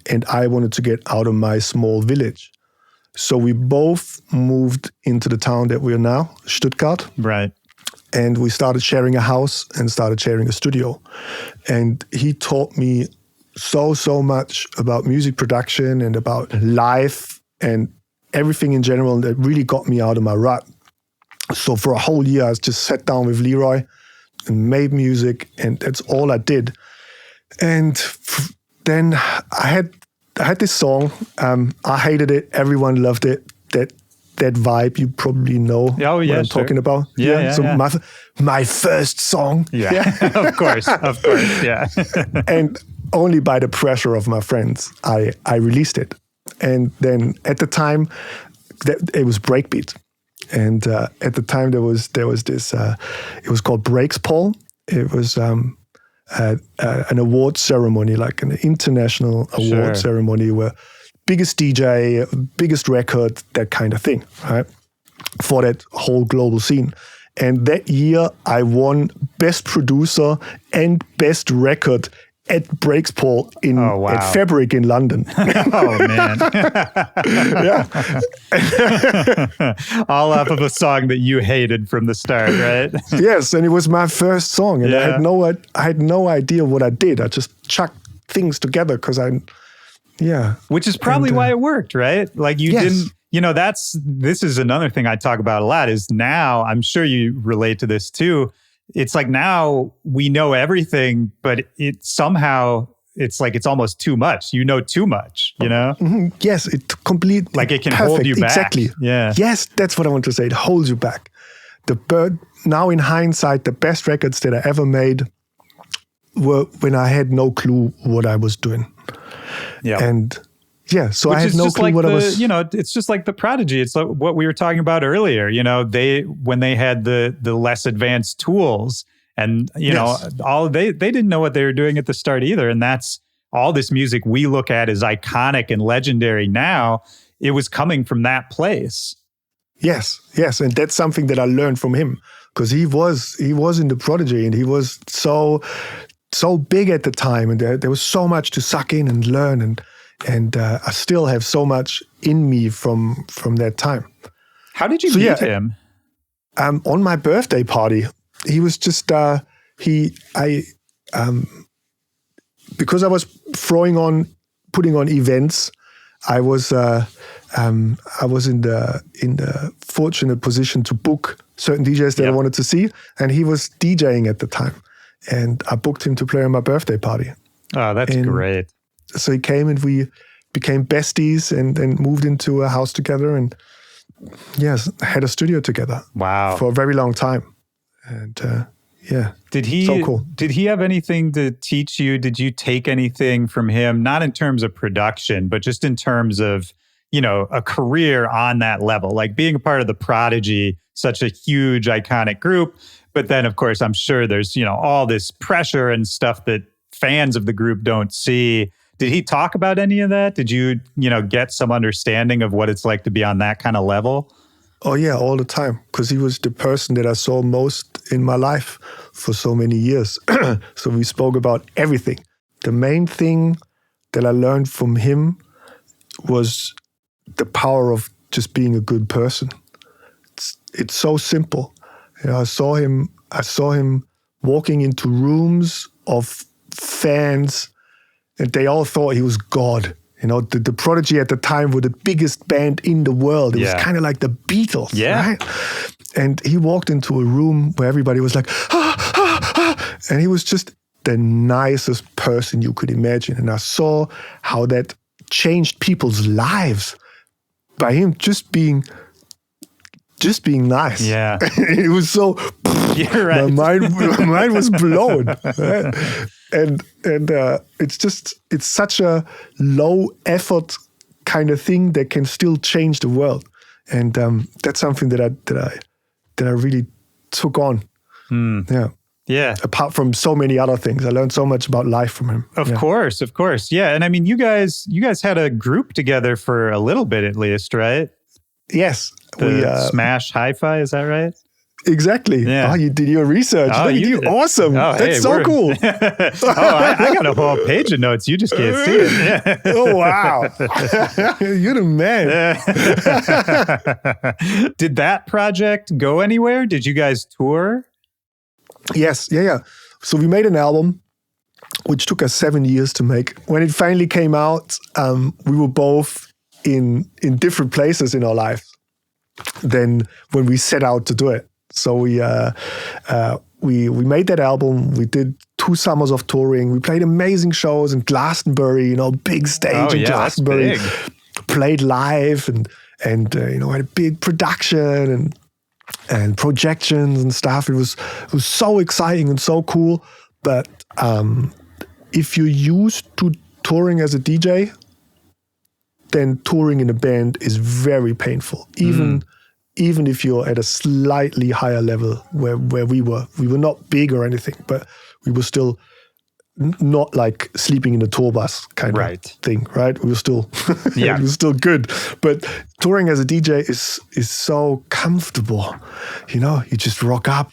S2: and I wanted to get out of my small village. So we both moved into the town that we are now, Stuttgart.
S1: Right.
S2: And we started sharing a house and started sharing a studio. And he taught me so much about music production and about life and everything in general that really got me out of my rut. So for a whole year, I just sat down with Leroy and made music, and that's all I did. And then I had this song. I hated it. Everyone loved it. That vibe, you probably know what I'm talking about. So my first song.
S1: Yeah. Of course, yeah.
S2: And only by the pressure of my friends, I released it. And then at the time, it was breakbeat. And at the time, there was this. It was called Breaks Paul. It was an award ceremony, like an international award ceremony, where biggest DJ, biggest record, that kind of thing, right? For that whole global scene. And that year, I won Best Producer and Best Record at Breaks Paul at Fabric in London.
S1: Oh, man.
S2: Yeah.
S1: All off of a song that you hated from the start, right?
S2: Yes, and it was my first song. And I had no idea what I did. I just chucked things together because Which is probably why it worked, right? Like you didn't, this is another thing I talk about a lot is now, I'm sure you relate to this too. It's like now we know everything, but it's like it's almost too much. You know too much, you know? Mm-hmm. Yes, it completely.
S1: Like it can hold you back.
S2: Exactly.
S1: Yeah.
S2: Yes, that's what I want to say. It holds you back. Now in hindsight, the best records that I ever made were when I had no clue what I was doing. Yeah. And so I had no clue what I was.
S1: It's just like the Prodigy. It's like what we were talking about earlier. When they had the less advanced tools, and they didn't know what they were doing at the start either. And that's all this music we look at as iconic and legendary now. It was coming from that place. Yes, and that's something that I learned from him because he was in the Prodigy, and he was so big at the time, and there was so much to suck in and learn, and I still have so much in me from that time. How did you meet him? On my birthday party. He was just because I was putting on events. I was in the fortunate position to book certain DJs that I wanted to see, and he was DJing at the time. And I booked him to play on my birthday party. Oh, that's great. So he came and we became besties and moved into a house together and had a studio together. Wow. For a very long time. And so cool. Did he have anything to teach you? Did you take anything from him? Not in terms of production, but just in terms of, a career on that level, like being a part of the Prodigy, such a huge, iconic group. But then, of course, I'm sure there's, all this pressure and stuff that fans of the group don't see. Did he talk about any of that? Did you, get some understanding of what it's like to be on that kind of level? Oh, yeah, all the time. Because he was the person that I saw most in my life for so many years. So we spoke about everything. The main thing that I learned from him was the power of just being a good person. It's so simple. I saw him walking into rooms of fans, and they all thought he was God. The Prodigy at the time were the biggest band in the world. It was kind of like the Beatles, right? And he walked into a room where everybody was like, and he was just the nicest person you could imagine. And I saw how that changed people's lives by him just being nice. Yeah. It was so, you're right. My mind was blown. Right? And it's such a low effort kind of thing that can still change the world. And that's something that I really took on. Yeah. Yeah. Apart from so many other things, I learned so much about life from him. Of course. Yeah. And I mean, you guys had a group together for a little bit at least, right? Yes. We Smash Hi-Fi, is that right?
S2: Exactly.
S1: Yeah.
S2: Oh, you did your research.
S1: Oh,
S2: Look at you.
S1: did it.
S2: Awesome.
S1: Oh,
S2: That's
S1: hey,
S2: so cool.
S1: I got a whole page of notes. You just can't see it. Yeah.
S2: Oh, wow. You're the man.
S1: Did that project go anywhere? Did you guys tour?
S2: Yes. Yeah. So we made an album, which took us 7 years to make. When it finally came out, we were both in different places in our lives than when we set out to do it. So we made that album. We did 2 summers of touring. We played amazing shows in Glastonbury, big stage in Glastonbury. Played live and had a big production and projections and stuff. It was so exciting and so cool. But if you're used to touring as a DJ, then touring in a band is very painful. Even if you're at a slightly higher level where we were not big or anything, but we were still not like sleeping in a tour bus kind of thing, right? We were still, it was still good. But touring as a DJ is so comfortable. You just rock up,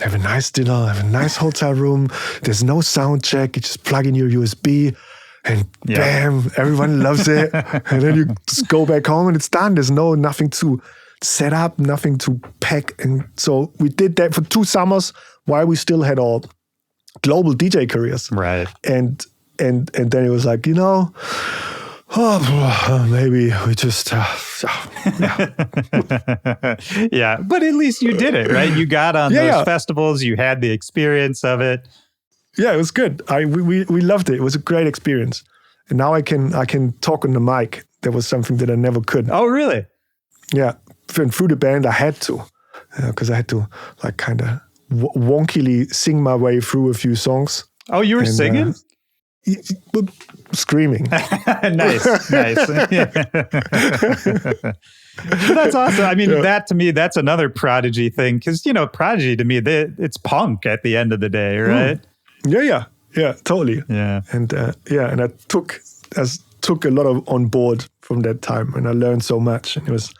S2: have a nice dinner, have a nice hotel room. There's no sound check. You just plug in your USB. And bam, everyone loves it. And then you just go back home and it's done. There's nothing to set up, nothing to pack. And so we did that for 2 summers while we still had our global DJ careers.
S1: Right.
S2: And then it was like, maybe we just,
S1: yeah. But at least you did it, right? You got on those festivals. You had the experience of it.
S2: Yeah, it was good. We loved it. It was a great experience. And now I can talk on the mic. That was something that I never could.
S1: Oh, really?
S2: Yeah. And through the band, I had to, because I had to like kind of wonkily sing my way through a few songs.
S1: Oh, you were singing?
S2: Screaming.
S1: Nice. That's awesome. I mean, that to me, that's another Prodigy thing. Because, Prodigy to me, it's punk at the end of the day, right?
S2: Yeah, totally.
S1: Yeah.
S2: And and I took a lot on board from that time, and I learned so much, and it was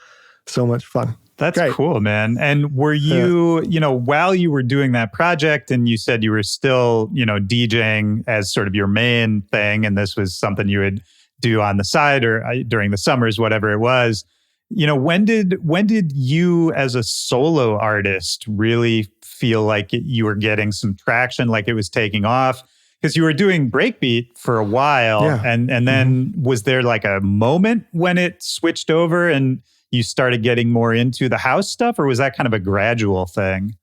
S2: so much fun.
S1: That's great. Cool, man. And were you, while you were doing that project, and you said you were still, DJing as sort of your main thing, and this was something you would do on the side or during the summers, whatever it was. When did you as a solo artist really feel like you were getting some traction, like it was taking off? Because you were doing breakbeat for a while, and then was there like a moment when it switched over and you started getting more into the house stuff, or was that kind of a gradual thing?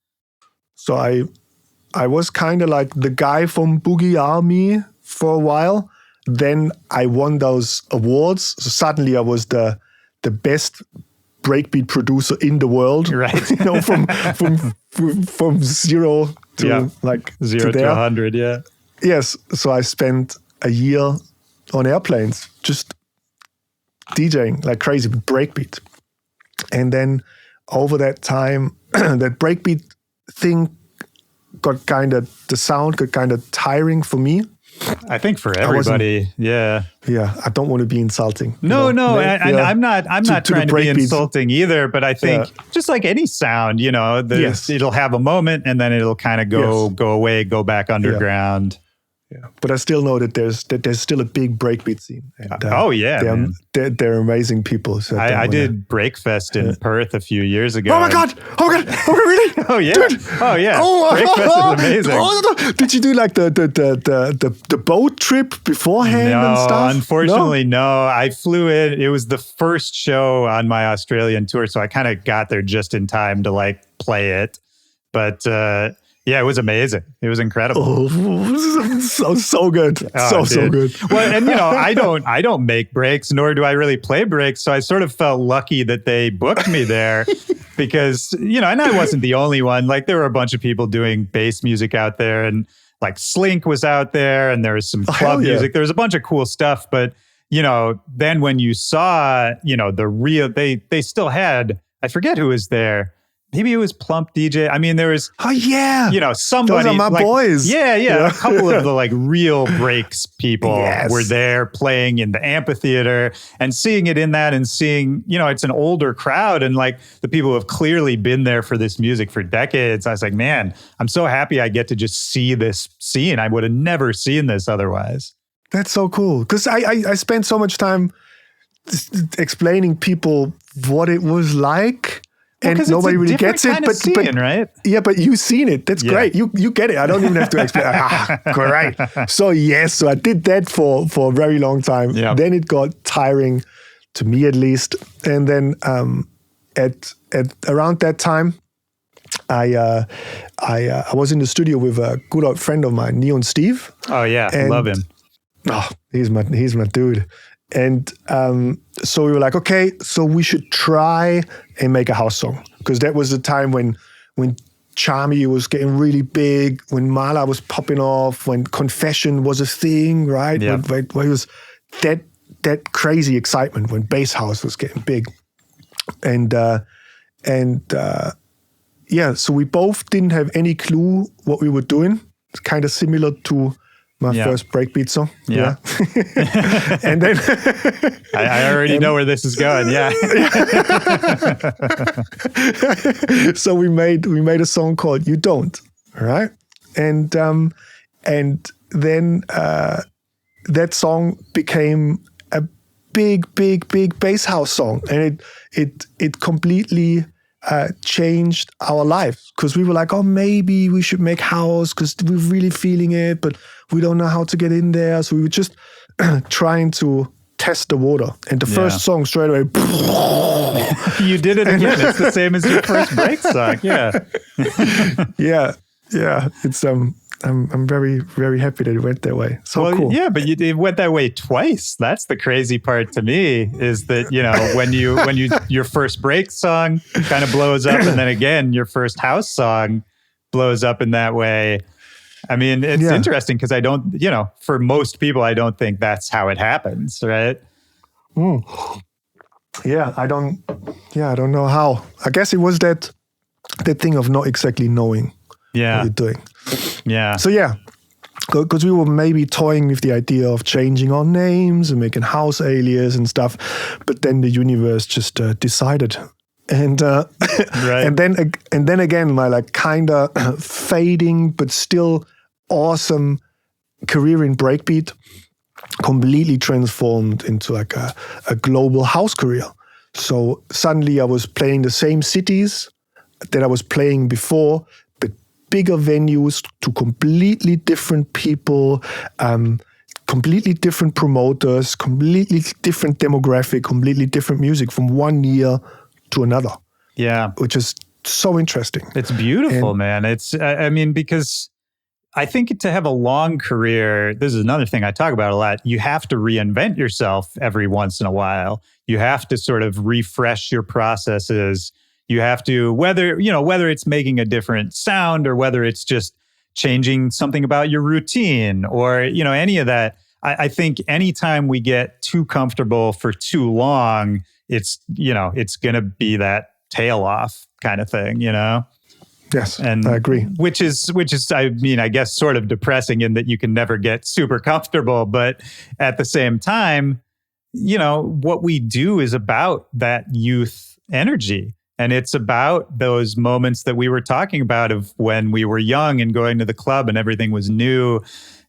S2: So I was kind of like the guy from Boogie Army for a while. Then I won those awards. So suddenly I was the best breakbeat producer in the world.
S1: Right.
S2: from zero to like
S1: zero to 100. Yeah.
S2: Yes. So I spent a year on airplanes just DJing like crazy with breakbeat. And then over that time, that breakbeat thing the sound got kind of tiring for me.
S1: I think for everybody, yeah.
S2: I don't want to be insulting.
S1: No, I'm not trying to be insulting either, but I think just like any sound, it'll have a moment and then it'll kind of go away, go back underground.
S2: Yeah, but I still know that there's still a big breakbeat scene. And, they're amazing people. So
S1: I did Breakfest in Perth a few years ago.
S2: Oh my god! Really?
S1: Oh yeah!
S2: Dude.
S1: Oh yeah! Breakfast is amazing.
S2: Did you do like the boat trip beforehand and stuff?
S1: Unfortunately, no. I flew in. It was the first show on my Australian tour, so I kind of got there just in time to like play it. But yeah, it was amazing. It was incredible.
S2: Oh, so good. So good.
S1: Well, and I don't make breaks, nor do I really play breaks. So I sort of felt lucky that they booked me there because, and I wasn't the only one. Like there were a bunch of people doing bass music out there, and like Slink was out there, and there was some club music. There was a bunch of cool stuff. But, then when you saw, the real, they still had, I forget who was there. maybe it was Plump DJ. I mean, there was,
S2: Oh yeah,
S1: somebody.
S2: Those are my
S1: like,
S2: boys.
S1: Yeah. A couple of the like real breaks people
S2: Yes.
S1: were there playing in the amphitheater, and seeing it in that, and seeing, it's an older crowd, and like the people who have clearly been there for this music for decades. I was like, man, I'm so happy I get to just see this scene. I would have never seen this otherwise.
S2: That's so cool. Because I spent so much time explaining people what it was like. And nobody really gets it, but
S1: right?
S2: Yeah, but you've seen it. That's great. You get it. I don't even have to explain. Great. So I did that for a very long time.
S1: Yep.
S2: Then it got tiring, to me at least. And then at around that time, I was in the studio with a good old friend of mine, Neon Steve.
S1: Oh yeah, I love him.
S2: Oh, he's my dude. And so we were like, okay, so we should try and make a house song, because that was the time when Charmy was getting really big, when Mala was popping off, when Confession was a thing, right?
S1: Yeah.
S2: When it was that crazy excitement when Bass House was getting big, and so we both didn't have any clue what we were doing. It's kind of similar to my first breakbeat song.
S1: Yeah.
S2: And then
S1: I already know where this is going. Yeah.
S2: So we made a song called "You Don't," right? And then that song became a big bass house song, and it completely changed our lives, because we were like, oh, maybe we should make house because we're really feeling it, but we don't know how to get in there. So we were just trying to test the water. And the first song straight away.
S1: You did it again. It's the same as your first break song. Yeah.
S2: Yeah. It's I'm very, very happy that it went that way. So cool.
S1: Yeah, but it went that way twice. That's the crazy part to me, is that, when your first break song kind of blows up, and then again, your first house song blows up in that way. I mean, it's interesting, because I don't, for most people, I don't think that's how it happens, right?
S2: Yeah, I don't know how. I guess it was that thing of not exactly knowing what you're doing.
S1: Yeah.
S2: So because we were maybe toying with the idea of changing our names and making house alias and stuff, but then the universe just decided, and
S1: right.
S2: and then again, my like kind of fading but still awesome career in breakbeat completely transformed into like a global house career. So suddenly I was playing the same cities that I was playing before, but bigger venues to completely different people, completely different promoters, completely different demographic, completely different music from one year to another.
S1: Yeah.
S2: Which is so interesting.
S1: It's beautiful, man. It's, I mean, because I think to have a long career, this is another thing I talk about a lot, you have to reinvent yourself every once in a while. You have to sort of refresh your processes. You have to, whether it's making a different sound, or whether it's just changing something about your routine, or, any of that. I think anytime we get too comfortable for too long, it's going to be that tail off kind of thing,
S2: Yes,
S1: and
S2: I agree.
S1: Which is, I mean, I guess sort of depressing in that you can never get super comfortable, but at the same time, what we do is about that youth energy. And it's about those moments that we were talking about of when we were young and going to the club and everything was new.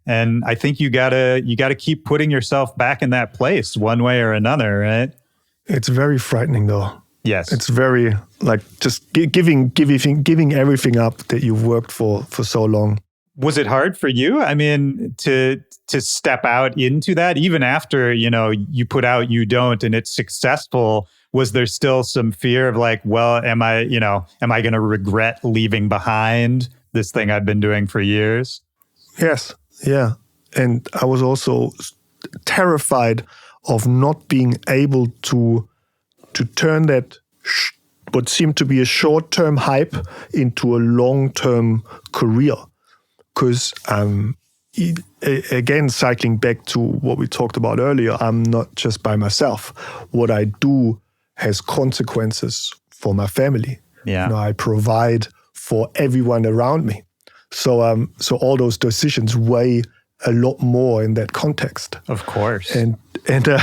S1: And I think you gotta keep putting yourself back in that place one way or another, right?
S2: It's very frightening though.
S1: Yes.
S2: It's very like just giving everything up that you've worked for so long.
S1: Was it hard for you? I mean, to step out into that, even after, you put out You Don't and it's successful, was there still some fear of like, well, am I going to regret leaving behind this thing I've been doing for years?
S2: Yes. Yeah. And I was also terrified of not being able to turn that what seemed to be a short-term hype into a long-term career. Because again, cycling back to what we talked about earlier, I'm not just by myself. What I do has consequences for my family.
S1: Yeah.
S2: I provide for everyone around me. So all those decisions weigh a lot more in that context.
S1: Of course.
S2: And that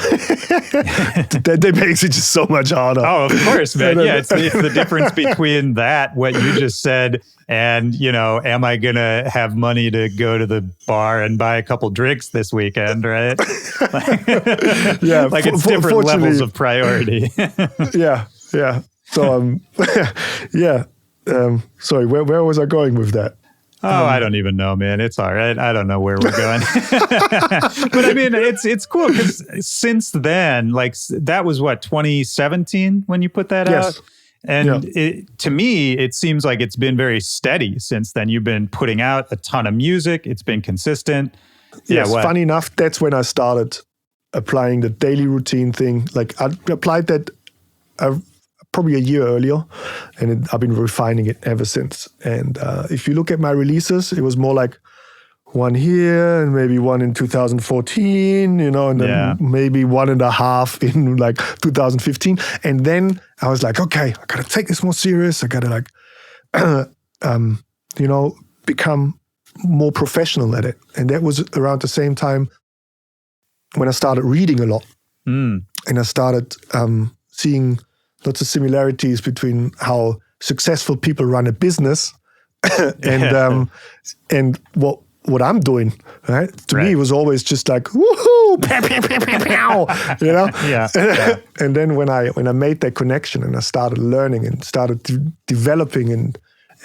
S2: makes it just so much harder.
S1: Oh, of course, man. Yeah, it's the difference between that, what you just said, and, am I going to have money to go to the bar and buy a couple drinks this weekend, right?
S2: Yeah.
S1: Like it's different levels of priority.
S2: Yeah. So, sorry, where was I going with that?
S1: Oh, I don't even know, man. It's all right. I don't know where we're going. But I mean, it's cool because since then, like that was what, 2017 when you put that out? And to me, it seems like it's been very steady since then. You've been putting out a ton of music. It's been consistent.
S2: Yes, funny enough, that's when I started applying the daily routine thing. Like I applied that probably a year earlier, and I've been refining it ever since. And if you look at my releases, it was more like one here and maybe one in 2014, and then maybe 1.5 in like 2015. And then I was like, okay, I gotta take this more serious. I gotta become more professional at it. And that was around the same time when I started reading a lot. And I started seeing lots of similarities between how successful people run a business and what I'm doing. Right? To me, it was always just like woohoo, pow, pow, pow, pow, pow, And then when I made that connection and I started learning and started developing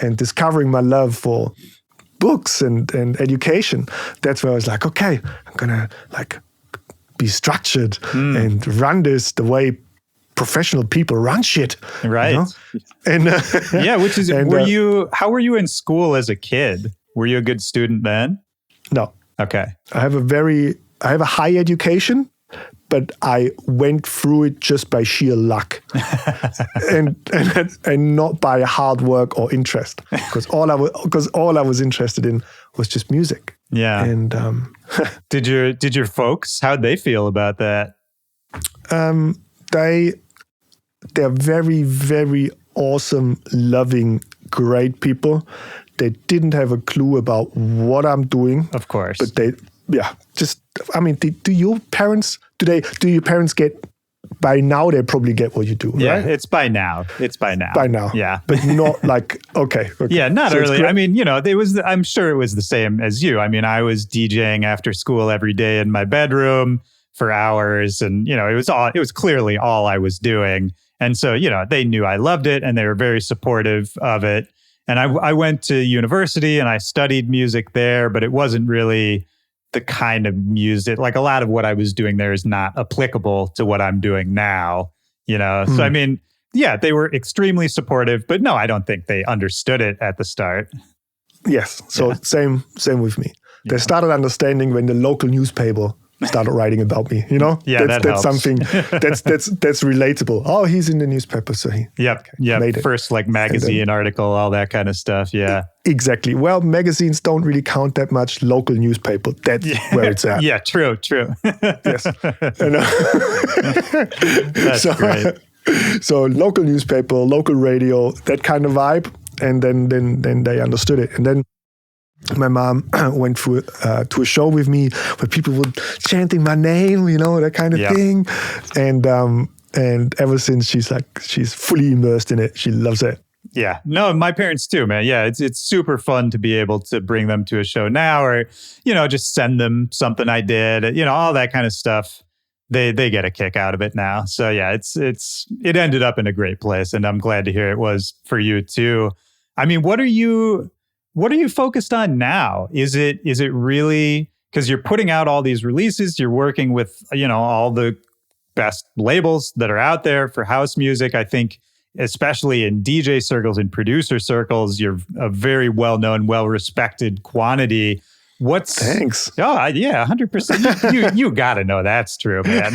S2: and discovering my love for books and education, that's where I was like, okay, I'm gonna be structured and run this the way professional people run shit,
S1: right?
S2: And
S1: which is how were you in school as a kid? Were you a good student then?
S2: No.
S1: Okay.
S2: I have a high education, but I went through it just by sheer luck, and not by hard work or interest, because all I was interested in was just music.
S1: Yeah.
S2: And
S1: did your folks, how'd they feel about that?
S2: They're very, very awesome, loving, great people. They didn't have a clue about what I'm doing.
S1: Of course.
S2: But do your parents get, by now they probably get what you do,
S1: yeah,
S2: right?
S1: it's by now. By now. Yeah.
S2: But not like, okay.
S1: Yeah, not so early. I mean, I'm sure it was the same as you. I mean, I was DJing after school every day in my bedroom for hours, and it was clearly all I was doing. And so, they knew I loved it and they were very supportive of it. And I went to university and I studied music there, but it wasn't really the kind of music, like a lot of what I was doing there is not applicable to what I'm doing now, So, I mean, they were extremely supportive, but no, I don't think they understood it at the start.
S2: Yes. So same with me. Yeah. They started understanding when the local newspaper started writing about me,
S1: Yeah,
S2: that's
S1: helps.
S2: Something that's relatable. Oh, he's in the newspaper, so he made it.
S1: First magazine article, all that kind of stuff. Yeah,
S2: exactly. Well, magazines don't really count that much. Local newspaper, that's where it's at.
S1: Yeah, true.
S2: Yes,
S1: That's great.
S2: So local newspaper, local radio, that kind of vibe, and then they understood it, and then. My mom went to a show with me where people were chanting my name, that kind of thing. And ever since she's fully immersed in it. She loves it.
S1: Yeah. No, my parents too, man. Yeah, it's super fun to be able to bring them to a show now, or, just send them something I did, all that kind of stuff. They get a kick out of it now. So yeah, it ended up in a great place, and I'm glad to hear it was for you too. I mean, what are you focused on now? Is it really, because you're putting out all these releases, you're working with, all the best labels that are out there for house music. I think, especially in DJ circles and producer circles, you're a very well-known, well-respected quantity.
S2: Thanks.
S1: Oh, yeah, 100%. You got to know that's true, man.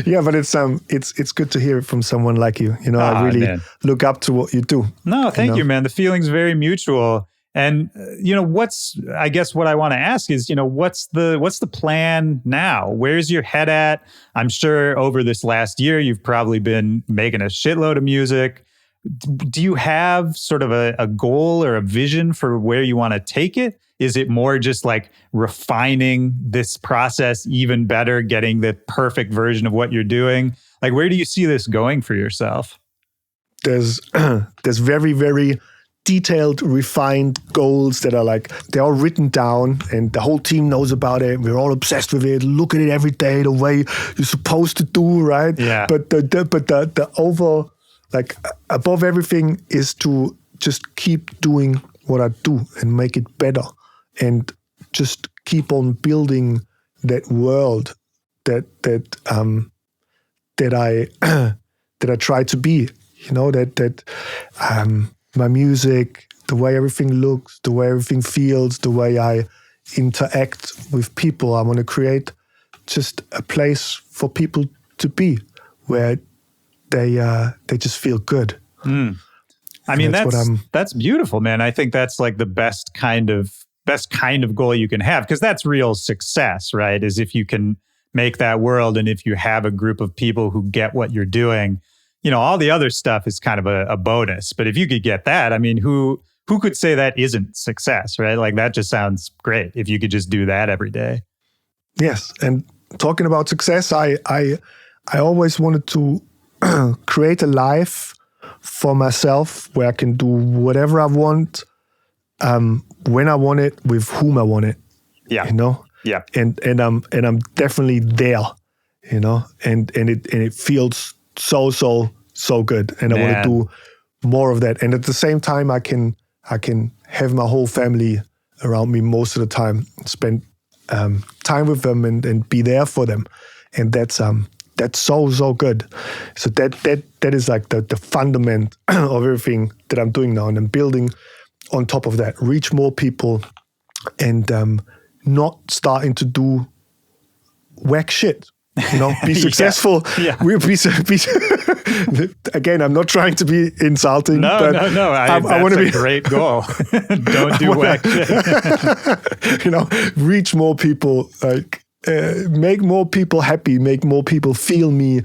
S2: Yeah, but it's good to hear it from someone like you. I really look up to what you do.
S1: No, thank you, man. The feeling's very mutual. And, I guess what I want to ask is, what's the plan now? Where's your head at? I'm sure over this last year, you've probably been making a shitload of music. do you have sort of a goal or a vision for where you want to take it? Is it more just like refining this process even better, getting the perfect version of what you're doing? Like, where do you see this going for yourself?
S2: There's very, very detailed, refined goals that are like, they're all written down and the whole team knows about it. We're all obsessed with it. Look at it every day, the way you're supposed to do, right?
S1: Yeah.
S2: But the over, like above everything is to just keep doing what I do and make it better and just keep on building that world that I try to be. You know, that my music, the way everything looks, the way everything feels, the way I interact with people. I want to create just a place for people to be where they just feel good.
S1: I mean, that's beautiful, man. I think that's like the best kind of goal you can have, because that's real success, right? Is if you can make that world, and if you have a group of people who get what you're doing. You know, all the other stuff is kind of a bonus. But if you could get that, I mean, who could say that isn't success, right? Like, that just sounds great if you could just do that every day.
S2: Yes. And talking about success, I always wanted to create a life for myself where I can do whatever I want, when I want it, with whom I want it.
S1: Yeah.
S2: You know?
S1: Yeah.
S2: And I'm definitely there, you know, and it feels so good, and I want to do more of that. And at the same time, I can have my whole family around me most of the time, spend time with them and be there for them, and that's so good. So that is like the fundament of everything that I'm doing now, and I'm building on top of that, reach more people, and not starting to do whack shit. You know, be successful.
S1: Yeah.
S2: We'll be again, I'm not trying to be insulting.
S1: No.
S2: I want to be
S1: a great goal. Don't do whack shit.
S2: You know, reach more people, like make more people happy, make more people feel me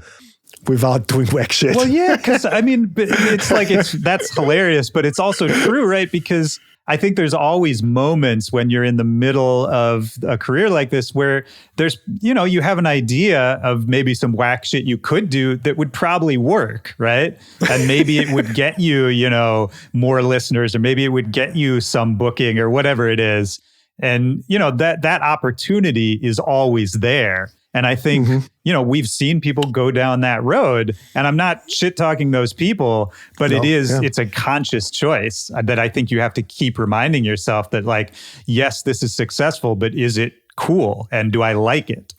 S2: without doing whack shit.
S1: Well, yeah, because I mean, that's hilarious, but it's also true, right? Because I think there's always moments when you're in the middle of a career like this where there's, you know, you have an idea of maybe some whack shit you could do that would probably work, right? And maybe it would get you, you know, more listeners, or maybe it would get you some booking or whatever it is. And, you know, that opportunity is always there. And I think, you know, we've seen people go down that road, and I'm not shit talking those people, but it's a conscious choice that I think you have to keep reminding yourself that, like, yes, this is successful, but is it cool? And do I like it?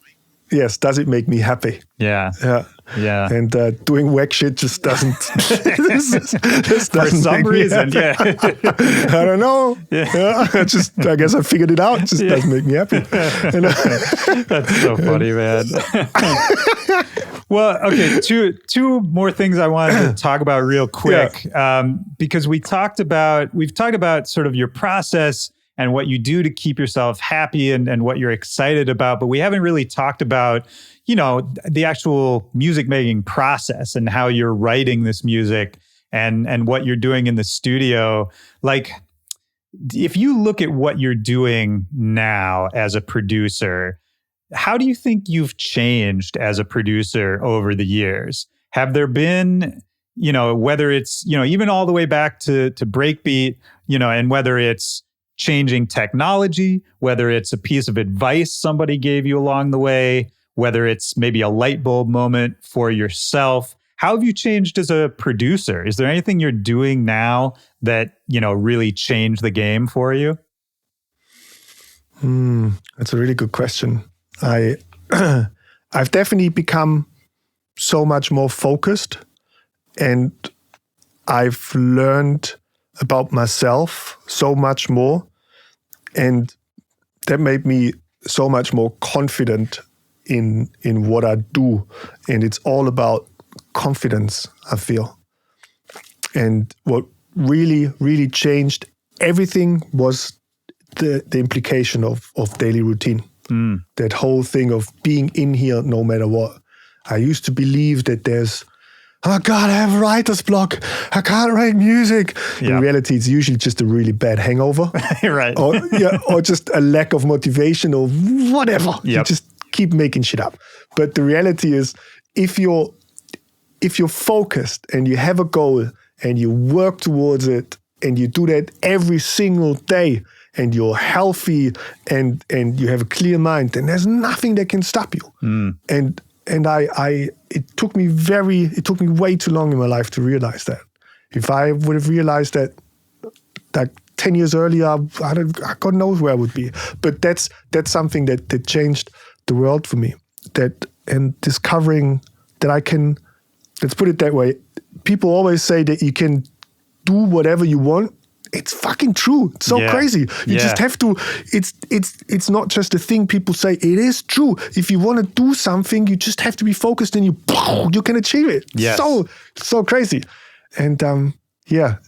S2: Yes. Does it make me happy?
S1: Yeah.
S2: And doing whack shit just doesn't. just
S1: For some reason, yeah.
S2: I don't know. Yeah. I guess I figured it out. It just doesn't make me happy. You know?
S1: That's so funny, man. Well, okay. Two more things I wanted to talk about real quick, because we've talked about sort of your process and what you do to keep yourself happy and what you're excited about. But we haven't really talked about, you know, the actual music making process and how you're writing this music and what you're doing in the studio. Like, if you look at what you're doing now as a producer, how do you think you've changed as a producer over the years? Have there been, you know, whether it's, you know, even all the way back to breakbeat, you know, and whether it's changing technology, whether it's a piece of advice somebody gave you along the way, whether it's maybe a light bulb moment for yourself. How have you changed as a producer? Is there anything you're doing now that, you know, really changed the game for you?
S2: That's a really good question. I've definitely become so much more focused, and I've learned about myself so much more, and that made me so much more confident in what I do. And it's all about confidence, I feel. And what really, really changed everything was the implication of daily routine. That whole thing of being in here no matter what. I used to believe that there's oh God, I have writer's block. I can't write music.
S1: Yeah.
S2: In reality, it's usually just a really bad hangover.
S1: Right.
S2: Or just a lack of motivation or whatever.
S1: Yep.
S2: You just keep making shit up. But the reality is, if you're focused and you have a goal and you work towards it and you do that every single day and you're healthy and you have a clear mind, then there's nothing that can stop you. And it took me way too long in my life to realize that. If I would have realized that like 10 years earlier, God knows where I would be. But that's something that changed the world for me. And discovering that I can, let's put it that way. People always say that you can do whatever you want. It's fucking true. It's so crazy. You just have to, it's not just a thing people say. It is true. If you want to do something, you just have to be focused and you can achieve it.
S1: Yes.
S2: So crazy. And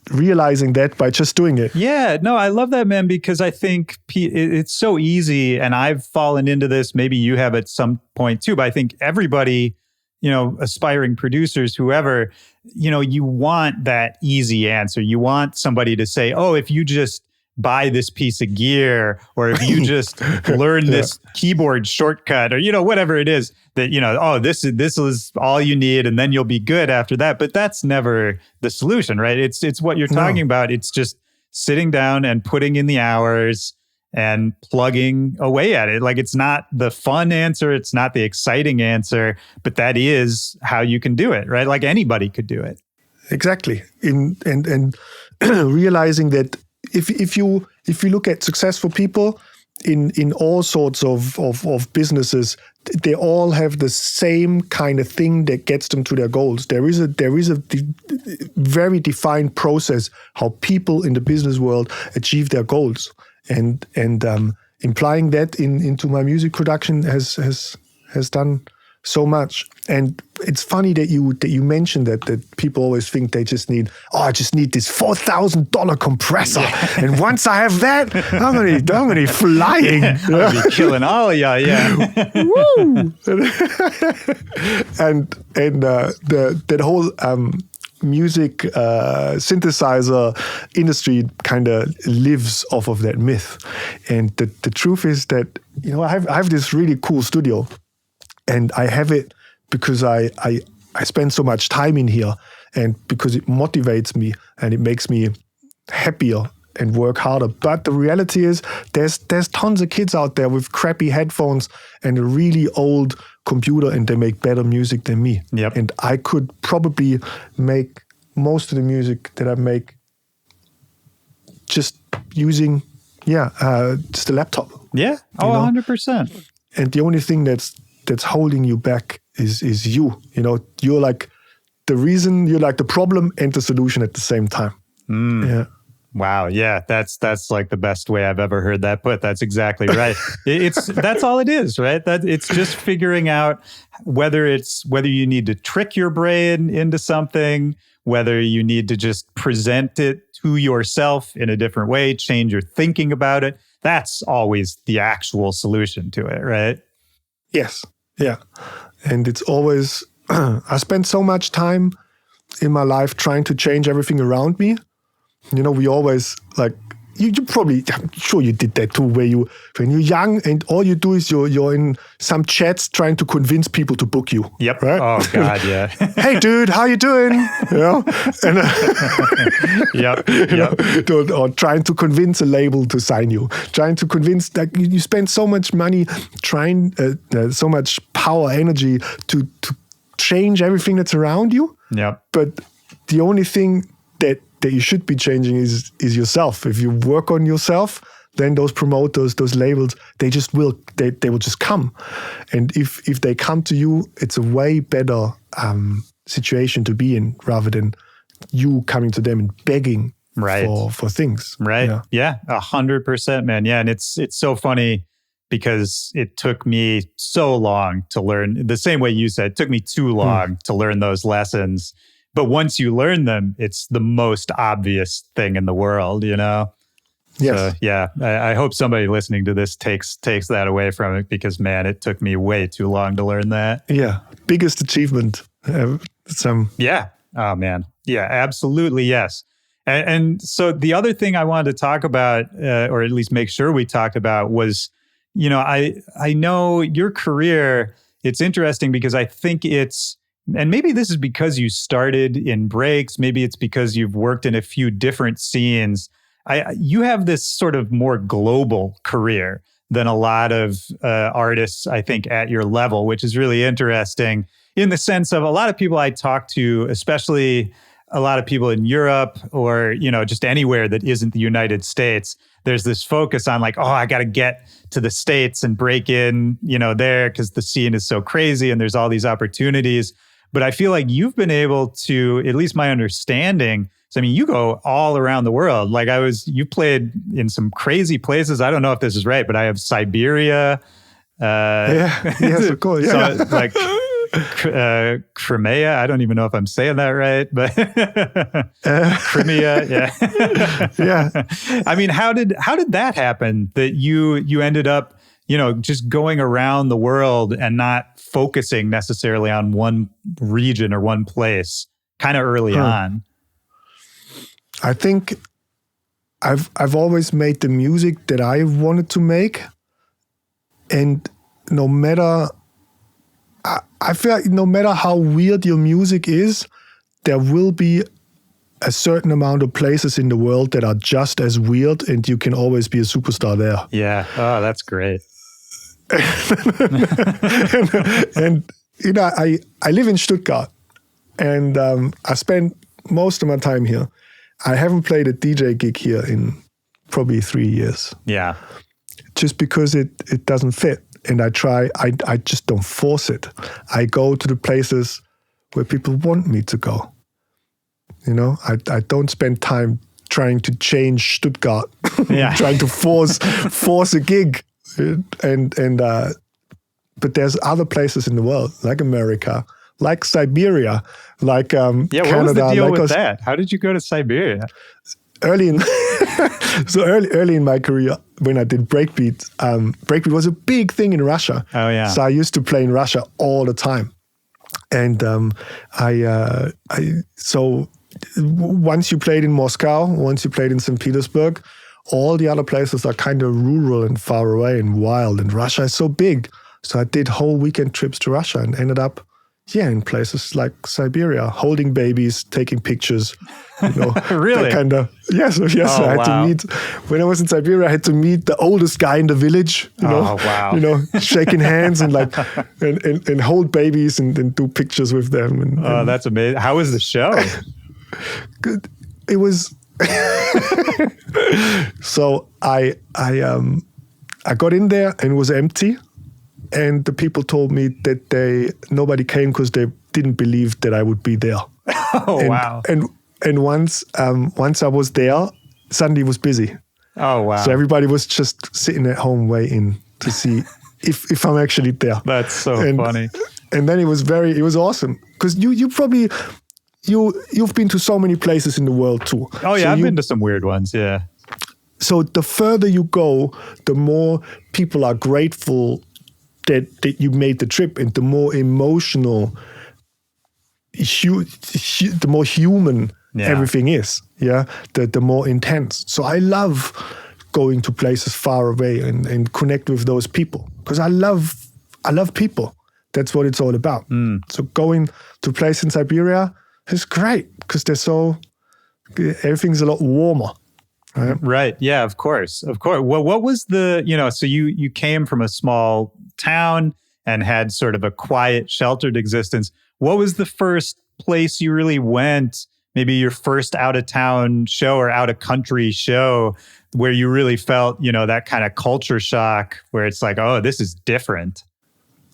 S2: realizing that by just doing it.
S1: Yeah, no, I love that, man, because I think it's so easy, and I've fallen into this. Maybe you have at some point too, but I think everybody, aspiring producers, whoever, you want that easy answer. You want somebody to say, oh, if you just buy this piece of gear, or if you just learn this keyboard shortcut, or, whatever it is that, oh, this is all you need, and then you'll be good after that. But that's never the solution, right? It's what you're talking about. It's just sitting down and putting in the hours and plugging away at it. Like, it's not the fun answer. It's not the exciting answer, but that is how you can do it, right? Like anybody could do it.
S2: Exactly. And realizing that if you look at successful people in all sorts of businesses, they all have the same kind of thing that gets them to their goals. There is a very defined process how people in the business world achieve their goals. And implying that into my music production has done so much. And it's funny that you mentioned that people always think they just need, I just need this $4,000 compressor. And once I have that, I'm gonna be flying.
S1: I'm gonna be killing all of y'all, yeah.
S2: Woo! and that whole music synthesizer industry kind of lives off of that myth. And the truth is that, I have this really cool studio, and I have it because I spend so much time in here, and because it motivates me and it makes me happier and work harder. But the reality is there's tons of kids out there with crappy headphones and a really old computer, and they make better music than me.
S1: Yep.
S2: And I could probably make most of the music that I make just using just a laptop.
S1: Yeah. Oh, 100%.
S2: And the only thing that's holding you back is you. You're like the reason, you're like the problem and the solution at the same time. Yeah.
S1: Wow. Yeah. That's like the best way I've ever heard that put. That's exactly right. That's all it is, right? That it's just figuring out whether you need to trick your brain into something, whether you need to just present it to yourself in a different way, change your thinking about it. That's always the actual solution to it, right?
S2: Yes. Yeah. And it's always, I spend so much time in my life trying to change everything around me. We always like, you probably, I'm sure you did that too, when you're young and all you do is you're in some chats trying to convince people to book you.
S1: Yep.
S2: Right?
S1: Oh God, yeah.
S2: Hey dude, how you doing? And
S1: Yep.
S2: or trying to convince a label to sign you. Trying to convince that you spend so much money, trying so much power, energy to change everything that's around you.
S1: Yep.
S2: But the only thing that you should be changing is yourself. If you work on yourself, then those promoters, those labels, they will just come. And if they come to you, it's a way better situation to be in, rather than you coming to them and begging for things.
S1: Right. Yeah. 100%, man. Yeah. And it's so funny because it took me so long to learn, the same way you said, it took me too long to learn those lessons. But once you learn them, it's the most obvious thing in the world,
S2: Yes.
S1: So, yeah, I hope somebody listening to this takes that away from it, because, man, it took me way too long to learn that.
S2: Yeah. Biggest achievement
S1: Yeah. Oh man. Yeah, absolutely. Yes. And so the other thing I wanted to talk about, or at least make sure we talked about, was, I know your career. It's interesting because I think and maybe this is because you started in breaks. Maybe it's because you've worked in a few different scenes. You have this sort of more global career than a lot of artists, I think, at your level, which is really interesting in the sense of a lot of people I talk to, especially a lot of people in Europe or, just anywhere that isn't the United States, there's this focus on like, oh, I got to get to the States and break in, there because the scene is so crazy and there's all these opportunities. But I feel like you've been able to, at least my understanding, so I mean, you go all around the world. Like you played in some crazy places. I don't know if this is right, but I have Siberia.
S2: Yes, of course. Yeah.
S1: So like Crimea. I don't even know if I'm saying that right, but Crimea. Yeah.
S2: Yeah.
S1: I mean, how did that happen that you ended up, just going around the world and not focusing necessarily on one region or one place kind of early on?
S2: I think I've always made the music that I wanted to make. And no matter, I feel like no matter how weird your music is, there will be a certain amount of places in the world that are just as weird, and you can always be a superstar there.
S1: Yeah. Oh, that's great.
S2: and I live in Stuttgart, and I spend most of my time here. I haven't played a DJ gig here in probably 3 years.
S1: Yeah.
S2: Just because it doesn't fit. And I just don't force it. I go to the places where people want me to go. I don't spend time trying to change Stuttgart, trying to force a gig. But there's other places in the world, like America, like Siberia, like Canada.
S1: What was the deal with that? How did you go to Siberia?
S2: Early in my career, when I did breakbeat, breakbeat was a big thing in Russia.
S1: Oh yeah.
S2: So I used to play in Russia all the time, and so once you played in Moscow, once you played in St. Petersburg, all the other places are kind of rural and far away and wild. And Russia is so big, so I did whole weekend trips to Russia and ended up in places like Siberia, holding babies, taking pictures,
S1: Really?
S2: That kind of, yes.
S1: Oh,
S2: I had to meet, when I was in Siberia, I had to meet the oldest guy in the village, shaking hands and and hold babies and do pictures with them. And
S1: that's amazing. How was the show?
S2: Good. It was, so I got in there and it was empty. And the people told me that nobody came because they didn't believe that I would be there.
S1: Oh, wow.
S2: And once I was there, suddenly it was busy.
S1: Oh, wow.
S2: So everybody was just sitting at home waiting to see if I'm actually there.
S1: That's so funny.
S2: And then it was awesome. Because you've been to so many places in the world too.
S1: Oh, yeah, I've been to some weird ones, yeah.
S2: So the further you go, the more people are grateful that you made the trip, and the more emotional, the more human everything is. Yeah, the more intense. So I love going to places far away and connect with those people because I love people. That's what it's all about. So going to a place in Siberia is great because everything's a lot warmer.
S1: Right. Yeah, of course. Well, what was so you came from a small town and had sort of a quiet, sheltered existence. What was the first place you really went, maybe your first out-of-town show or out-of-country show, where you really felt, that kind of culture shock where it's like, oh, this is different?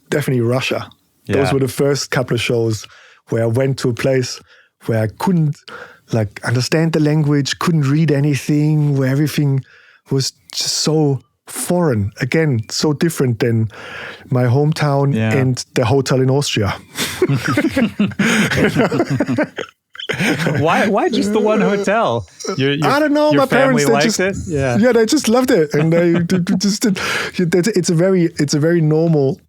S2: Definitely Russia.
S1: Yeah.
S2: Those were the first couple of shows where I went to a place where I couldn't understand the language, couldn't read anything, where everything was just so foreign. Again, so different than my hometown and the hotel in Austria.
S1: Why just the one hotel?
S2: I don't know.
S1: Your
S2: my
S1: family
S2: parents,
S1: liked it.
S2: Yeah, they just loved it, and they just did. It's a very normal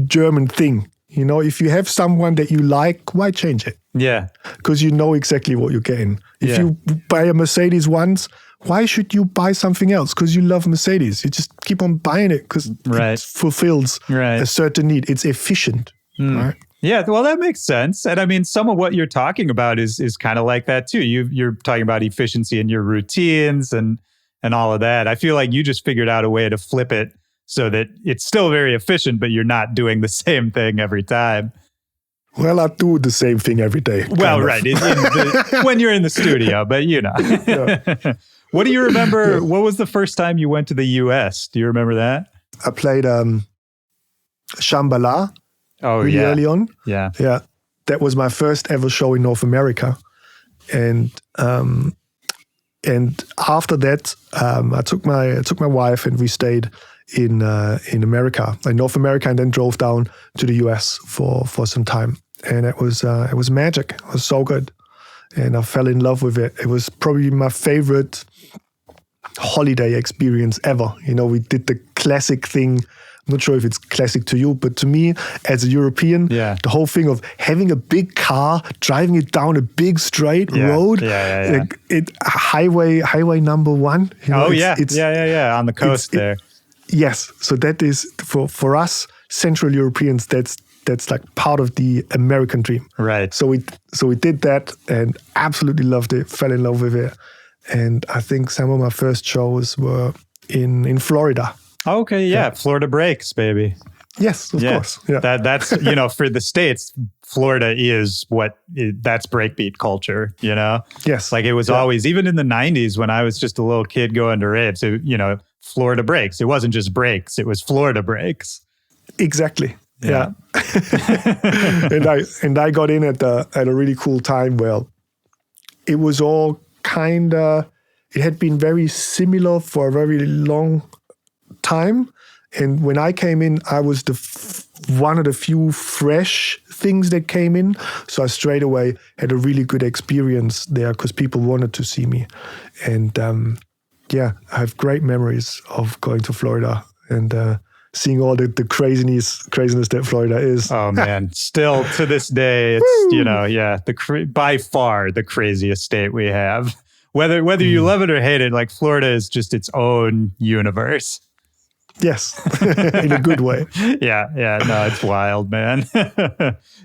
S2: German thing. You know, if you have someone that you like, why change it?
S1: Yeah.
S2: Because you know exactly what you're getting. If you buy a Mercedes once, why should you buy something else? Because you love Mercedes. You just keep on buying it because it fulfills a certain need. It's efficient, right?
S1: Yeah, well, that makes sense. And I mean, some of what you're talking about is kind of like that too. You're talking about efficiency in your routines and all of that. I feel like you just figured out a way to flip it so that it's still very efficient, but you're not doing the same thing every time.
S2: Well, I do the same thing every day.
S1: Well, right. When you're in the studio, but you know. What do you remember? What was the first time you went to the US? Do you remember that?
S2: I played Shambhala really early on.
S1: Yeah.
S2: Yeah. That was my first ever show in North America. And after that, I took my wife and we stayed in America, in North America, and then drove down to the US for some time. And it was magic. It was so good. And I fell in love with it. It was probably my favorite holiday experience ever. You know, we did the classic thing. I'm not sure if it's classic to you, but to me, as a European, the whole thing of having a big car, driving it down a big straight road, highway number 1. You know,
S1: on the coast there.
S2: Yes, so that is for us Central Europeans. That's like part of the American dream.
S1: Right.
S2: So we did that and absolutely loved it. Fell in love with it, and I think some of my first shows were in Florida.
S1: Okay, yeah, Florida breaks, baby.
S2: Yes, of course. Yeah.
S1: That's, you know, for the States, Florida is that's breakbeat culture, you know?
S2: Yes.
S1: Like it was always, even in the 90s when I was just a little kid going to raves, you know, Florida breaks. It wasn't just breaks, it was Florida breaks.
S2: Exactly. Yeah. and I got in at a really cool time where it was all it had been very similar for a very long time. And when I came in, I was one of the few fresh things that came in. So I straight away had a really good experience there because people wanted to see me. And I have great memories of going to Florida and seeing all the craziness that Florida is.
S1: Oh man, still to this day, it's, you know, by far the craziest state we have. Whether you love it or hate it, like Florida is just its own universe.
S2: Yes, in a good way.
S1: Yeah, no, it's wild, man.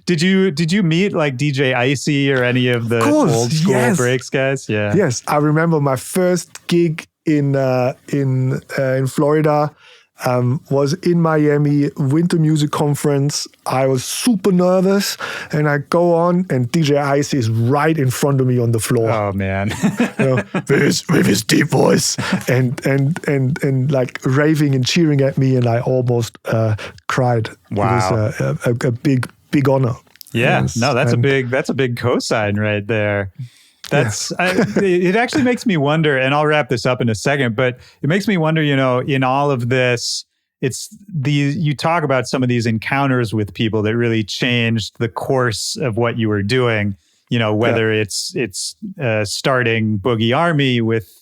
S1: Did you meet like DJ Icy or any of the old school breaks guys? Yeah.
S2: Yes, I remember my first gig in Florida. Was in Miami, Winter Music Conference. I was super nervous, and I go on, and DJ Ice is right in front of me on the floor.
S1: Oh man,
S2: you know, with his deep voice, and like raving and cheering at me, and I almost cried.
S1: Wow,
S2: it was a big honor.
S1: Yeah, no, that's a big cosign right there. It actually makes me wonder, and I'll wrap this up in a second, but it makes me wonder, you know, in all of this, you talk about some of these encounters with people that really changed the course of what you were doing, you know, whether it's starting Boogie Army with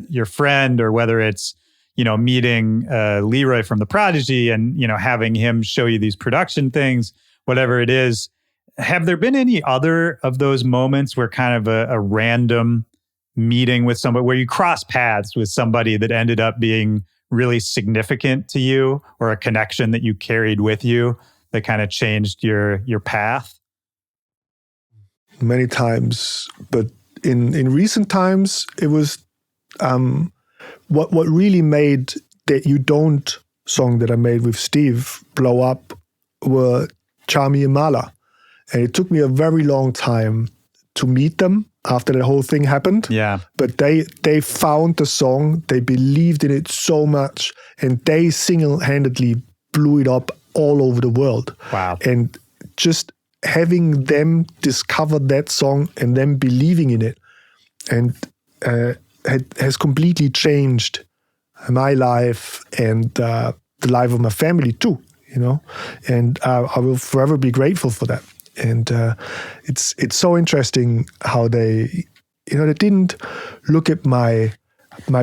S1: your friend, or whether it's, you know, meeting Leroy from the Prodigy and, you know, having him show you these production things, whatever it is. Have there been any other of those moments where kind of a random meeting with somebody, where you cross paths with somebody that ended up being really significant to you, or a connection that you carried with you that kind of changed your path?
S2: Many times, but in recent times, it was what really made That You Don't song that I made with Steve blow up were Charmy and Mala. And it took me a very long time to meet them after the whole thing happened.
S1: Yeah.
S2: But they found the song, they believed in it so much, and they single-handedly blew it up all over the world.
S1: Wow.
S2: And just having them discover that song and them believing in it, and has completely changed my life and the life of my family too, you know. And I will forever be grateful for that. And it's so interesting how they didn't look at my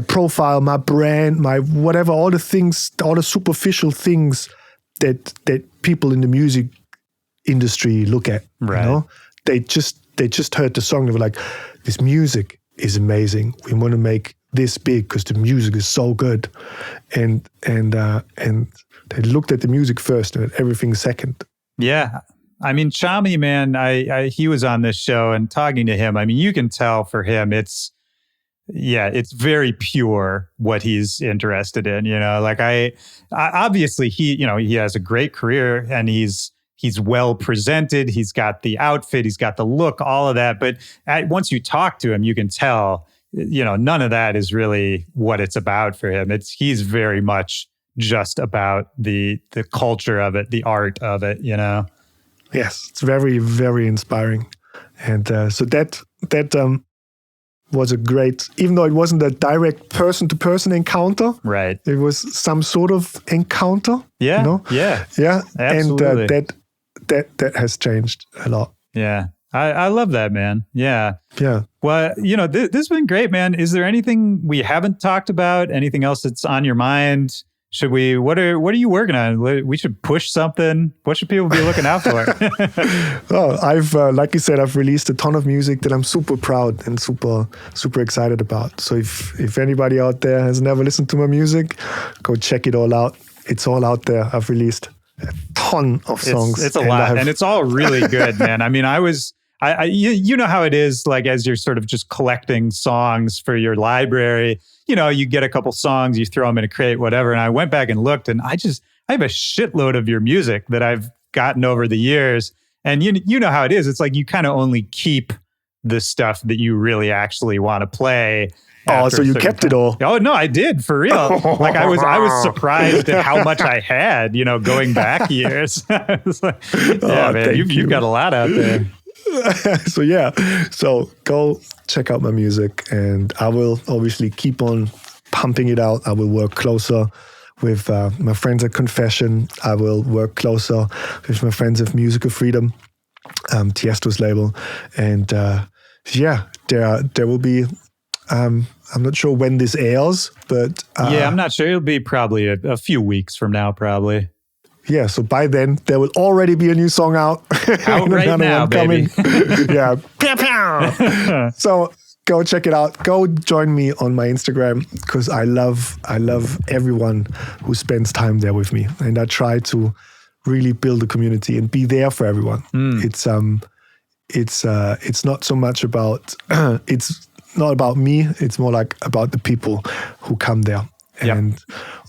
S2: profile, my brand, my whatever, all the things, all the superficial things that people in the music industry look at.
S1: Right.
S2: You know, they just heard the song. They were like, "This music is amazing. We want to make this big because the music is so good," and they looked at the music first and at everything second.
S1: Yeah. I mean, Chami, man, he was on this show, and talking to him, I mean, you can tell for him, it's very pure what he's interested in, you know, like I obviously he has a great career, and he's well presented. He's got the outfit, he's got the look, all of that. But once you talk to him, you can tell, you know, none of that is really what it's about for him. He's very much just about the culture of it, the art of it, you know?
S2: Yes, it's very, very inspiring. And so that was a great, even though it wasn't a direct person-to-person encounter,
S1: right?
S2: It was some sort of encounter.
S1: Yeah,
S2: you know?
S1: yeah,
S2: absolutely. And that has changed a lot.
S1: Yeah, I love that, man. Yeah.
S2: Yeah.
S1: Well, you know, this has been great, man. Is there anything we haven't talked about? Anything else that's on your mind? Should we? What are you working on? We should push something. What should people be looking out for?
S2: Oh, I've like you said, I've released a ton of music that I'm super proud and super excited about. So if anybody out there has never listened to my music, go check it all out. It's all out there. I've released a ton of songs.
S1: It's a lot, and it's all really good, man. I mean, you know how it is, like, as you're sort of just collecting songs for your library, you know, you get a couple songs, you throw them in a crate, whatever. And I went back and looked, and I have a shitload of your music that I've gotten over the years. And you know how it is. It's like you kind of only keep the stuff that you really actually want to play.
S2: Oh, so you kept it all?
S1: Oh, no, I did, for real. Like I was surprised at how much I had, you know, going back years. I was like, yeah, man, you've got a lot out there.
S2: So go check out my music, and I will obviously keep on pumping it out. I will work closer with my friends at Confession. I will work closer with my friends of Musical Freedom, Tiesto's label, and there will be. I'm not sure when this airs, but
S1: I'm not sure. It'll be probably a few weeks from now, probably.
S2: Yeah, so by then there will already be a new song out.
S1: Out right now, baby.
S2: Yeah. So go check it out. Go join me on my Instagram, because I love everyone who spends time there with me, and I try to really build a community and be there for everyone. It's not so much about it's not about me. It's more like about the people who come there.
S1: Yep.
S2: And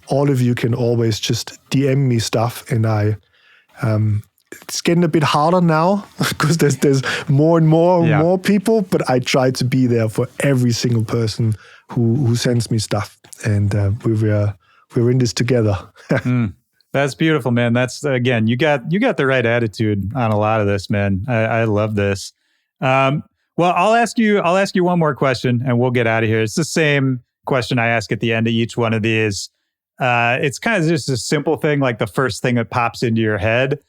S2: all of you can always just DM me stuff, and it's getting a bit harder now because there's more and more people, but I try to be there for every single person who sends me stuff, and we're in this together.
S1: That's beautiful, man. That's, again, you got the right attitude on a lot of this, man. I love this. Well, I'll ask you one more question, and we'll get out of here. It's the same question I ask at the end of each one of these. It's kind of just a simple thing, like the first thing that pops into your head.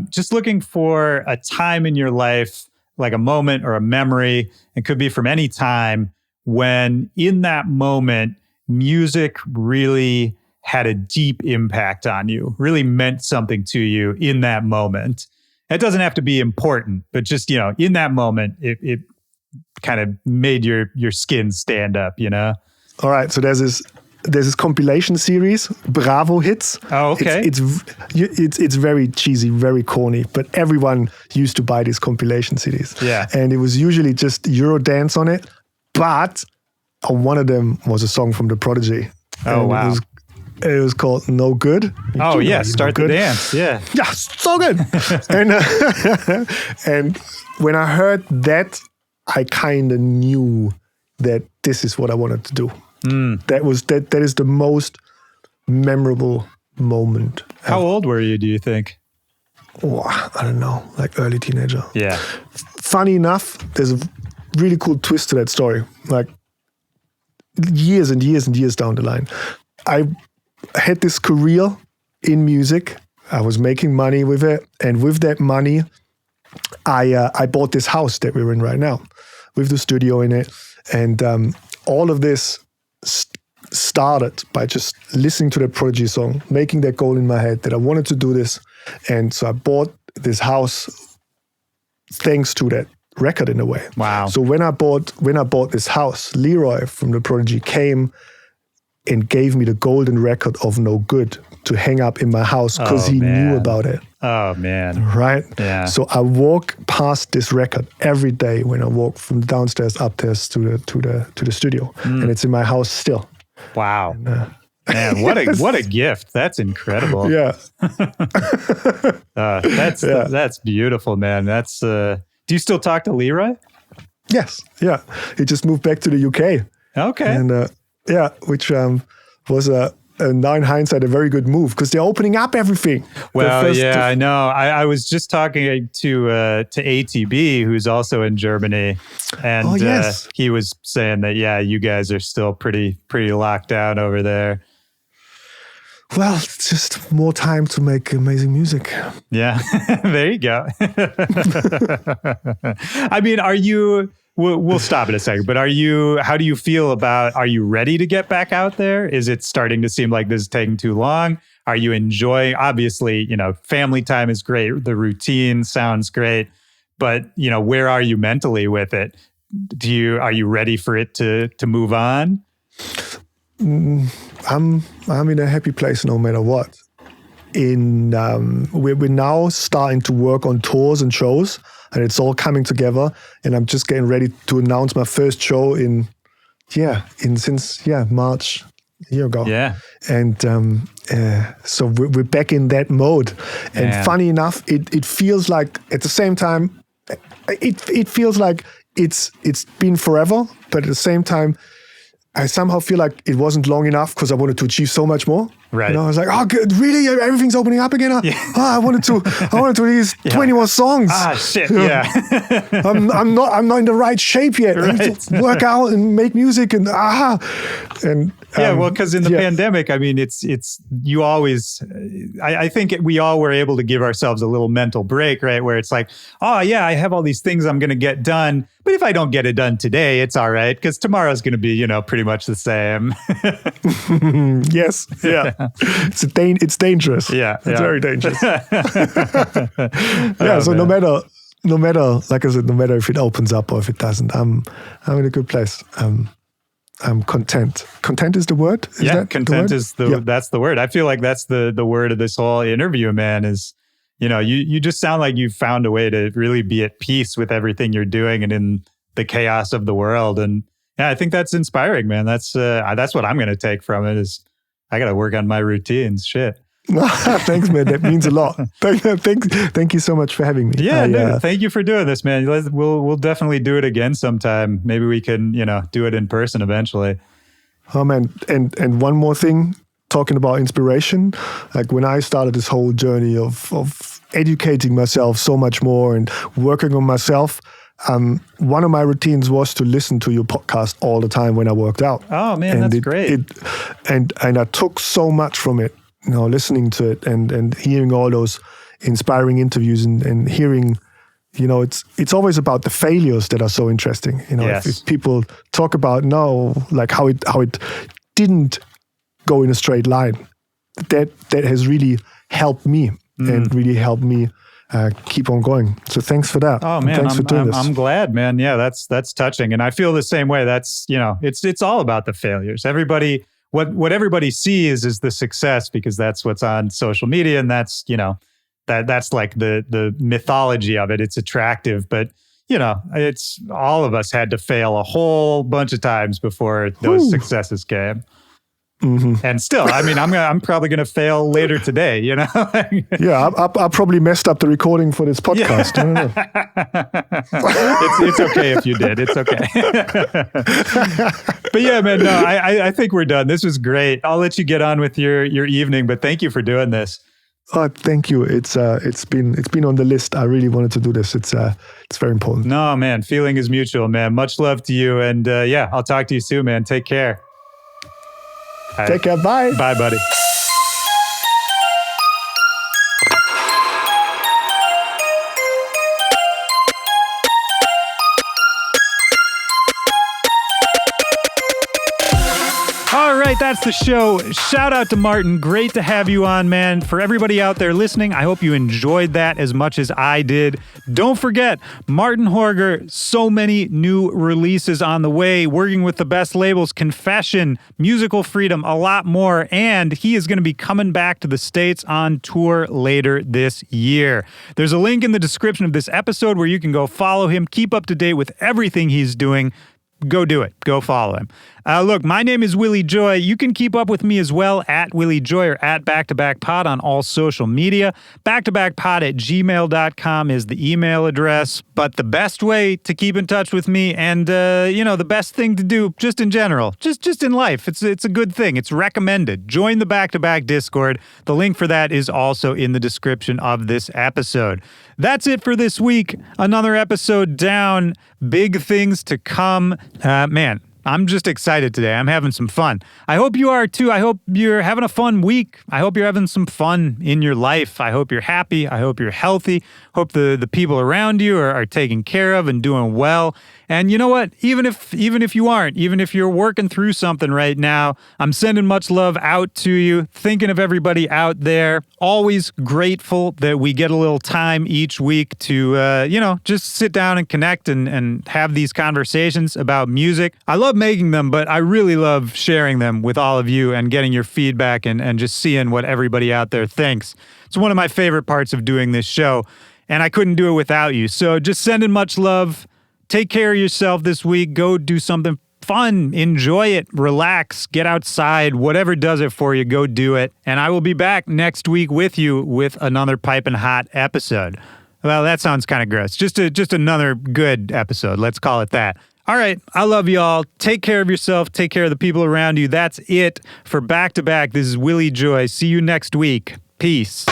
S1: Just looking for a time in your life, like a moment or a memory. It could be from any time when in that moment, music really had a deep impact on you, really meant something to you in that moment. It doesn't have to be important, but just, you know, in that moment, it kind of made your skin stand up, you know?
S2: All right. So there's this compilation series, Bravo Hits.
S1: Oh, okay.
S2: It's very cheesy, very corny, but everyone used to buy these compilation CDs.
S1: Yeah.
S2: And it was usually just Eurodance on it, but one of them was a song from the Prodigy.
S1: Oh, wow.
S2: It was called No Good.
S1: Oh, yeah. Start the dance. Yeah.
S2: Yeah, so good. and when I heard that, I kind of knew that this is what I wanted to do. That is the most memorable moment.
S1: How old were you, do you think?
S2: Oh, I don't know, like early teenager.
S1: Yeah.
S2: Funny enough, there's a really cool twist to that story. Like years and years and years down the line, I had this career in music. I was making money with it, and with that money, I bought this house that we're in right now, with the studio in it, and all of this started by just listening to that Prodigy song, making that goal in my head that I wanted to do this. And so I bought this house thanks to that record in a way.
S1: Wow.
S2: So when I bought this house, Leroy from the Prodigy came and gave me the golden record of No Good to hang up in my house because he knew about it.
S1: Oh man.
S2: Right?
S1: Yeah.
S2: So I walk past this record every day when I walk from downstairs upstairs to the studio. And it's in my house still.
S1: Wow. And, man, what a gift. That's incredible.
S2: Yeah.
S1: That's beautiful, man. That's do you still talk to Leroy?
S2: Yes. Yeah. He just moved back to the UK.
S1: Okay.
S2: And which was now in hindsight a very good move because they're opening up everything.
S1: Well, I know. I was just talking to ATB, who's also in Germany, and he was saying that you guys are still pretty locked down over there.
S2: Well, it's just more time to make amazing music.
S1: Yeah, there you go. I mean, are you? We'll stop in a second, but how do you feel are you ready to get back out there? Is it starting to seem like this is taking too long? Are you enjoying, obviously, family time is great. The routine sounds great, but where are you mentally with it? Are you ready for it to move on?
S2: I'm in a happy place no matter what. We're now starting to work on tours and shows, and it's all coming together. And I'm just getting ready to announce my first show since March a year ago.
S1: Yeah.
S2: And so we're back in that mode. And funny enough, it feels like at the same time, it feels like it's been forever, but at the same time, I somehow feel like it wasn't long enough because I wanted to achieve so much more.
S1: Right.
S2: I was like, oh, good, really? Everything's opening up again? I wanted to release 20 more songs.
S1: Ah, shit. Yeah.
S2: I'm not in the right shape yet.
S1: Right.
S2: I need to work out and make music and
S1: well, because in the pandemic, I mean, it's you always. I think we all were able to give ourselves a little mental break, right? Where it's like, oh yeah, I have all these things I'm going to get done, but if I don't get it done today, it's all right because tomorrow's going to be, pretty much the same.
S2: Yes, yeah, it's dangerous.
S1: Yeah,
S2: it's very dangerous. So
S1: man.
S2: no matter, like I said, no matter if it opens up or if it doesn't, I'm in a good place. I'm content. Content is the word?
S1: Content is that's the word. I feel like that's the word of this whole interview, man, is, you just sound like you've found a way to really be at peace with everything you're doing and in the chaos of the world. And I think that's inspiring, man. That's what I'm going to take from it is I got to work on my routines. Shit.
S2: Thanks, man. That means a lot. Thank you so much for having me.
S1: Yeah, thank you for doing this, man. We'll definitely do it again sometime. Maybe we can, do it in person eventually.
S2: Oh man, and one more thing, talking about inspiration. Like when I started this whole journey of educating myself so much more and working on myself, one of my routines was to listen to your podcast all the time when I worked out.
S1: Oh man, that's great.
S2: And I took so much from it. Listening to it and hearing all those inspiring interviews and hearing, it's always about the failures that are so interesting.
S1: Yes.
S2: If people talk about like how it didn't go in a straight line, that has really helped me and really helped me keep on going. So thanks for that.
S1: Oh man,
S2: thanks for doing this.
S1: I'm glad, man. Yeah, that's touching, and I feel the same way. That's it's all about the failures. Everybody. What everybody sees is the success because that's what's on social media, and that's that's like the mythology of it. It's attractive, but it's all of us had to fail a whole bunch of times before those successes came. Mm-hmm. And still, I mean, I'm probably going to fail later today, Yeah,
S2: I probably messed up the recording for this podcast. Yeah. I don't know.
S1: It's okay if you did. It's okay. But yeah, man, no, I think we're done. This was great. I'll let you get on with your evening, but thank you for doing this.
S2: Thank you. It's been on the list. I really wanted to do this. It's very important.
S1: No, man, feeling is mutual, man. Much love to you, and I'll talk to you soon, man. Take care.
S2: Take care. Bye.
S1: Bye, buddy. All right. right, that's the show. Shout out to Martin. Great to have you on, man. For everybody out there listening, I hope you enjoyed that as much as I did. Don't forget, Marten Hörger, so many new releases on the way, working with the best labels, Confession, Musical Freedom, a lot more, and he is going to be coming back to the States on tour later this year. There's a link in the description of this episode where you can go follow him, keep up to date with everything he's doing. Go do it. Go follow him. Look, my name is Willy Joy. You can keep up with me as well at Willy Joy or at BackToBackPod on all social media. BackToBackPod@gmail.com is the email address. But the best way to keep in touch with me and, the best thing to do just in general, just in life, it's a good thing. It's recommended. Join the Back to Back Discord. The link for that is also in the description of this episode. That's it for this week. Another episode down. Big things to come. Man, I'm just excited today. I'm having some fun. I hope you are too. I hope you're having a fun week. I hope you're having some fun in your life. I hope you're happy. I hope you're healthy. Hope the people around you are taken care of and doing well. And you know what? Even if you aren't, even if you're working through something right now, I'm sending much love out to you, thinking of everybody out there. Always grateful that we get a little time each week to, just sit down and connect and have these conversations about music. I love making them, but I really love sharing them with all of you and getting your feedback and just seeing what everybody out there thinks. It's one of my favorite parts of doing this show, and I couldn't do it without you. So just sending much love. Take care of yourself this week. Go do something fun. Enjoy it. Relax. Get outside. Whatever does it for you, go do it. And I will be back next week with you with another piping hot episode. Well, that sounds kind of gross. Just another good episode. Let's call it that. All right. I love you all. Take care of yourself. Take care of the people around you. That's it for Back to Back. This is Willy Joy. See you next week. Peace.